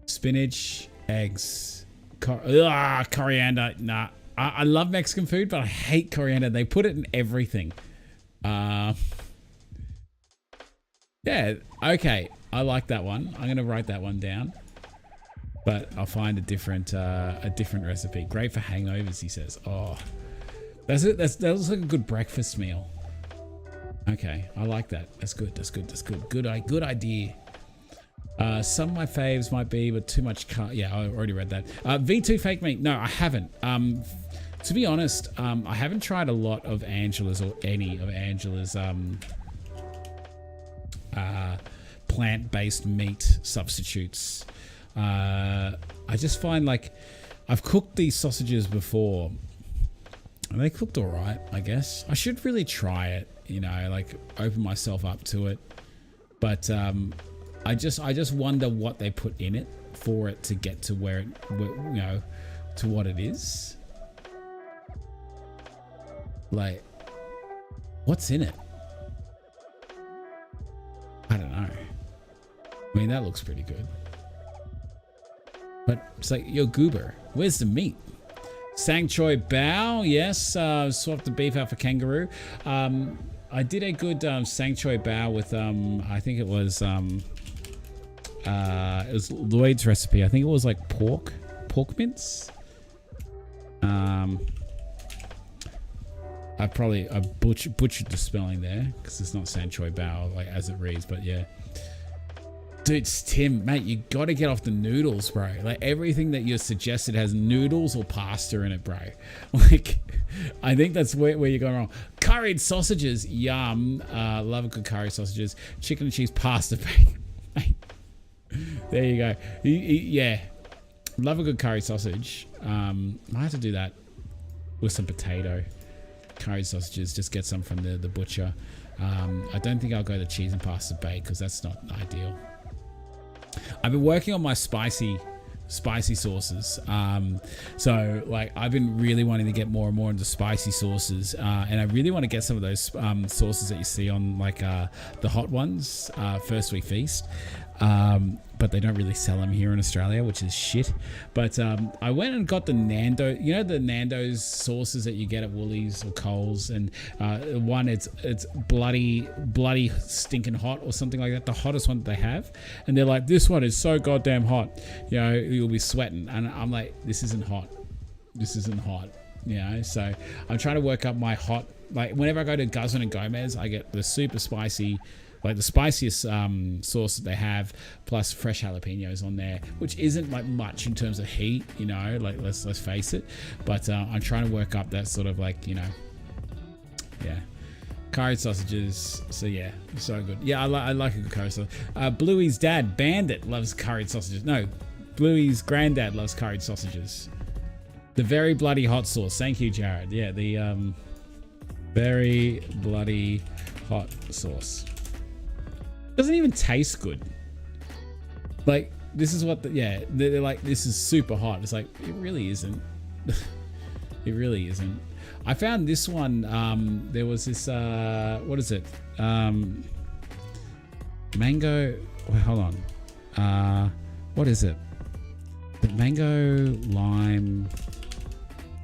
Spinach, eggs, coriander. Nah, I love Mexican food, but I hate coriander. They put it in everything. Yeah, okay. I like that one. I'm gonna write that one down, but I'll find a different recipe. Great for hangovers, he says. Oh, that's it. That looks like a good breakfast meal. Okay, I like that. That's good. That's good. That's good. Good idea. Some of my faves might be, but too much yeah, I already read that. V2 fake meat. No, I haven't. To be honest, I haven't tried a lot of Angela's or any of Angela's plant-based meat substitutes. I just find like I've cooked these sausages before and they cooked all right, I guess. I should really try it, you know, like open myself up to it. But I just wonder what they put in it for it to get to where it, you know, to what it is. Like, what's in it? I don't know. I mean, that looks pretty good. But it's like, yo, goober, where's the meat? Sang Choi Bao, yes. Swapped the beef out for kangaroo. I did a good Sang Choi Bao with, I think it was Lloyd's recipe. I think it was like pork mince. I butchered the spelling there because it's not Sang Choi Bao like as it reads, but yeah. Dude, Tim, mate, you got to get off the noodles, bro. Like everything that you suggested has noodles or pasta in it, bro. Like, I think that's where you're going wrong. Curried sausages, yum. Love a good curry sausages. Chicken and cheese pasta, mate. There you go. Yeah, love a good curry sausage. Might have to do that with some potato. Curried sausages, just get some from the butcher. I don't think I'll go the cheese and pasta bake because that's not ideal. I've been working on my spicy sauces. So like I've been really wanting to get more and more into spicy sauces, and I really want to get some of those sauces that you see on like the hot ones, First Week Feast. But they don't really sell them here in Australia, which is shit. But I went and got the Nando, you know, the Nando's sauces that you get at Woolies or Coles, and one it's bloody stinking hot or something like that, the hottest one that they have, and they're like, this one is so goddamn hot, you know, you'll be sweating, and I'm like, this isn't hot, you know. So I'm trying to work up my hot, like whenever I go to Guzman and Gomez, I get the super spicy, like the spiciest sauce that they have, plus fresh jalapenos on there, which isn't like much in terms of heat, you know, like let's face it. But I'm trying to work up that sort of like, you know, yeah, curried sausages. So yeah, so good. Yeah, I like a good curry sausage. Bluey's dad, Bandit, loves curried sausages. No, Bluey's granddad loves curried sausages. The very bloody hot sauce. Thank you, Jared. Yeah, the very bloody hot sauce. Doesn't even taste good. Like this is what they're like, this is super hot. It's like, it really isn't. It really isn't. I found this one, there was this what is it, mango, wait, hold on, what is it, the mango lime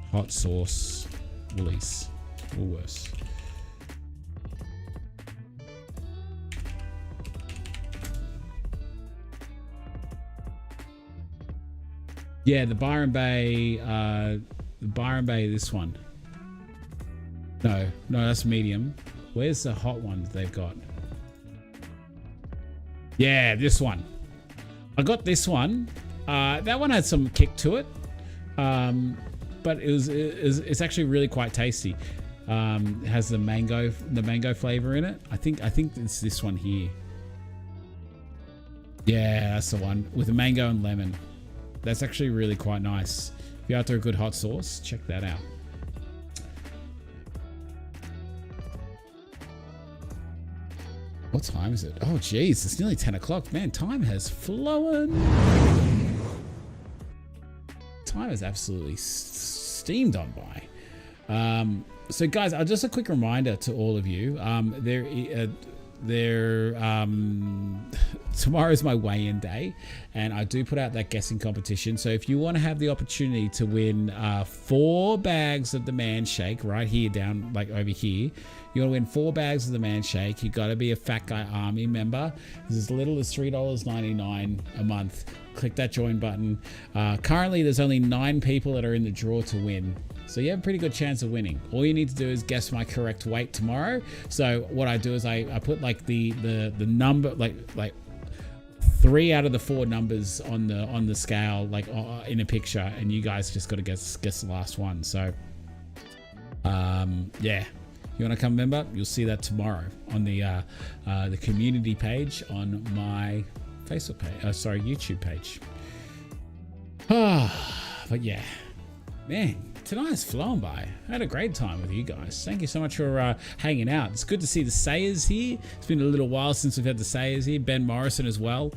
hot sauce, Woolies, Woolworths. Yeah, the Byron Bay, this one. No, that's medium. Where's the hot one that they've got? Yeah, this one. I got this one. That one had some kick to it, but it's actually really quite tasty. It has the mango flavor in it. I think it's this one here. Yeah, that's the one with the mango and lemon. That's actually really quite nice. If you're after a good hot sauce, check that out. What time is it? Oh, geez, it's nearly 10 o'clock. Man, time has flown. Time is absolutely steamed on by. So, guys, just a quick reminder to all of you. Tomorrow's my weigh-in day, and I do put out that guessing competition. So if you want to have the opportunity to win 4 bags of the man shake right here down, like over here, you want to win 4 bags of the man shake. You got to be a Fat Guy Army member. It's as little as $3.99 a month. Click that join button. Currently, there's only 9 people that are in the draw to win. So you have a pretty good chance of winning. All you need to do is guess my correct weight tomorrow. So what I do is I put like the number, like 3 out of the 4 numbers on the scale, like in a picture, and you guys just got to guess the last one. So yeah, you want to come member? You'll see that tomorrow on the community page on my Facebook page. YouTube page. But yeah, man, tonight's flown by. I had a great time with you guys. Thank you so much for hanging out. It's good to see the Sayers here. It's been a little while since we've had the Sayers here. Ben Morrison as well.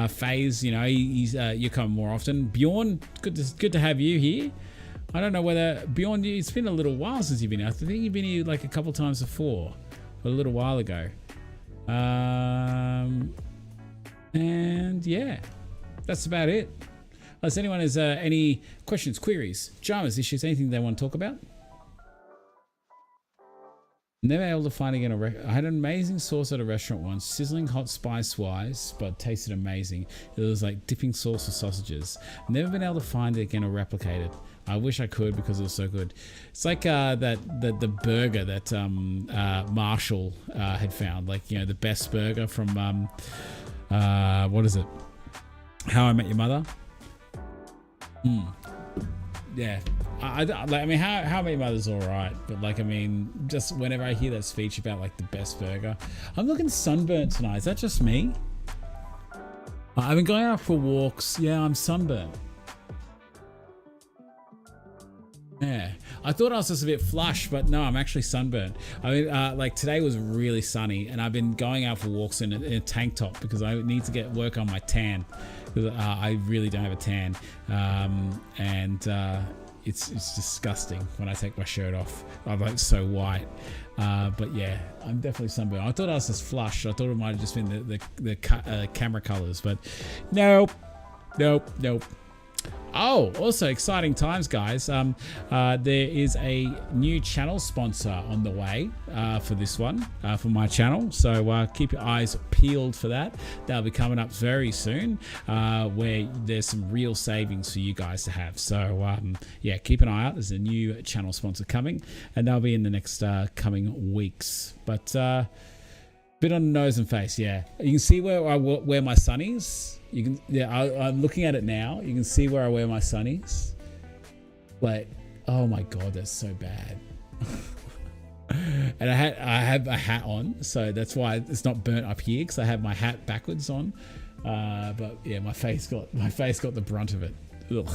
FaZe, you know, he's you come more often. Bjorn, good to have you here. I don't know whether Bjorn, it's been a little while since you've been out. I think you've been here like a couple times before, a little while ago. And yeah, that's about it. Unless anyone has any questions, queries, dramas, issues, anything they want to talk about. Never able to find again I had an amazing sauce at a restaurant once, sizzling hot spice-wise, but tasted amazing. It was like dipping sauce for sausages. Never been able to find it again or replicate it. I wish I could because it was so good. It's like the burger that Marshall had found, like, you know, the best burger from what is it? How I Met Your Mother. Yeah, I mean, how I Met Your Mother's all right, but like, I mean, just whenever I hear that speech about like the best burger, I'm looking sunburnt tonight. Is that just me? I've been going out for walks. Yeah, I'm sunburnt. Yeah, I thought I was just a bit flush, but no, I'm actually sunburnt. I mean, like today was really sunny, and I've been going out for walks in a tank top because I need to work on my tan. Because I really don't have a tan, and it's disgusting when I take my shirt off. I'm like so white, but yeah, I'm definitely sunburned. I thought I was just flushed. I thought it might have just been the camera colors, but nope. Oh, also exciting times, guys. There is a new channel sponsor on the way for this one, for my channel. So keep your eyes peeled for that. That'll be coming up very soon, where there's some real savings for you guys to have. So yeah, keep an eye out. There's a new channel sponsor coming, and they'll be in the next coming weeks. But bit on the nose and face, yeah. You can see where I wear my sunnies. You can, yeah. I'm looking at it now. You can see where I wear my sunnies. Like, oh my god, that's so bad. And I have a hat on, so that's why it's not burnt up here, because I have my hat backwards on. But yeah, my face got the brunt of it. Ugh.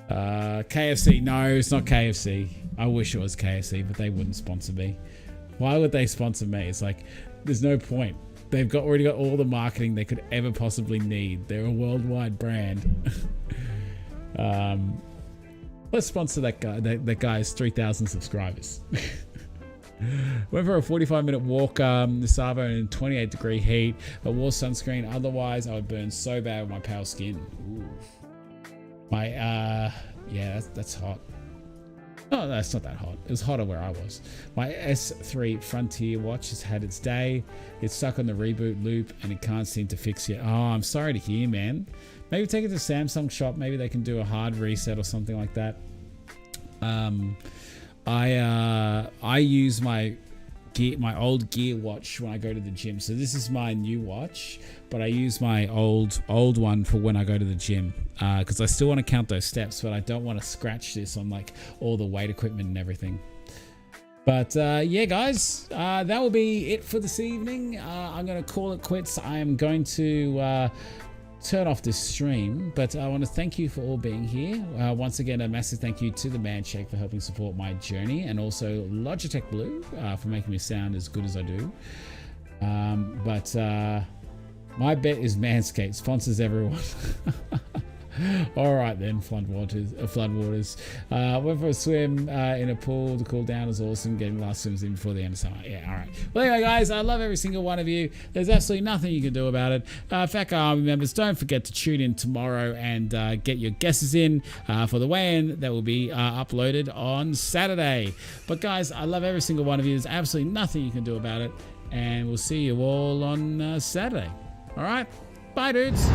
KFC, no, it's not KFC. I wish it was KFC, but they wouldn't sponsor me. Why would they sponsor me? It's like, there's no point. They've already got all the marketing they could ever possibly need. They're a worldwide brand. Let's sponsor that guy. That guy has 3,000 subscribers. Went for a 45-minute walk this Savo in 28-degree heat. I wore sunscreen. Otherwise, I would burn so bad with my pale skin. Ooh. Yeah, that's hot. Oh, that's not that hot. It was hotter where I was. My S3 Frontier watch has had its day. It's stuck on the reboot loop and it can't seem to fix it. Oh, I'm sorry to hear, man. Maybe take it to Samsung shop. Maybe they can do a hard reset or something like that. I use my old Gear watch when I go to the gym. So this is my new watch, but I use my old one for when I go to the gym, because I still want to count those steps, but I don't want to scratch this on like all the weight equipment and everything. But yeah, guys, that will be it for this evening. I'm going to call it quits. I am going to turn off this stream, but I want to thank you for all being here. Once again, a massive thank you to the Man Shake for helping support my journey, and also Logitech Blue for making me sound as good as I do. But my bet is Manscaped sponsors everyone. All right then, floodwaters. Went for a swim in a pool to cool down. Was awesome. Getting last swims in before the end of summer. Yeah, all right. Well, anyway, guys, I love every single one of you. There's absolutely nothing you can do about it. Fat Guy Army members, don't forget to tune in tomorrow and get your guesses in for the weigh-in that will be uploaded on Saturday. But guys, I love every single one of you. There's absolutely nothing you can do about it. And we'll see you all on Saturday. All right? Bye, dudes.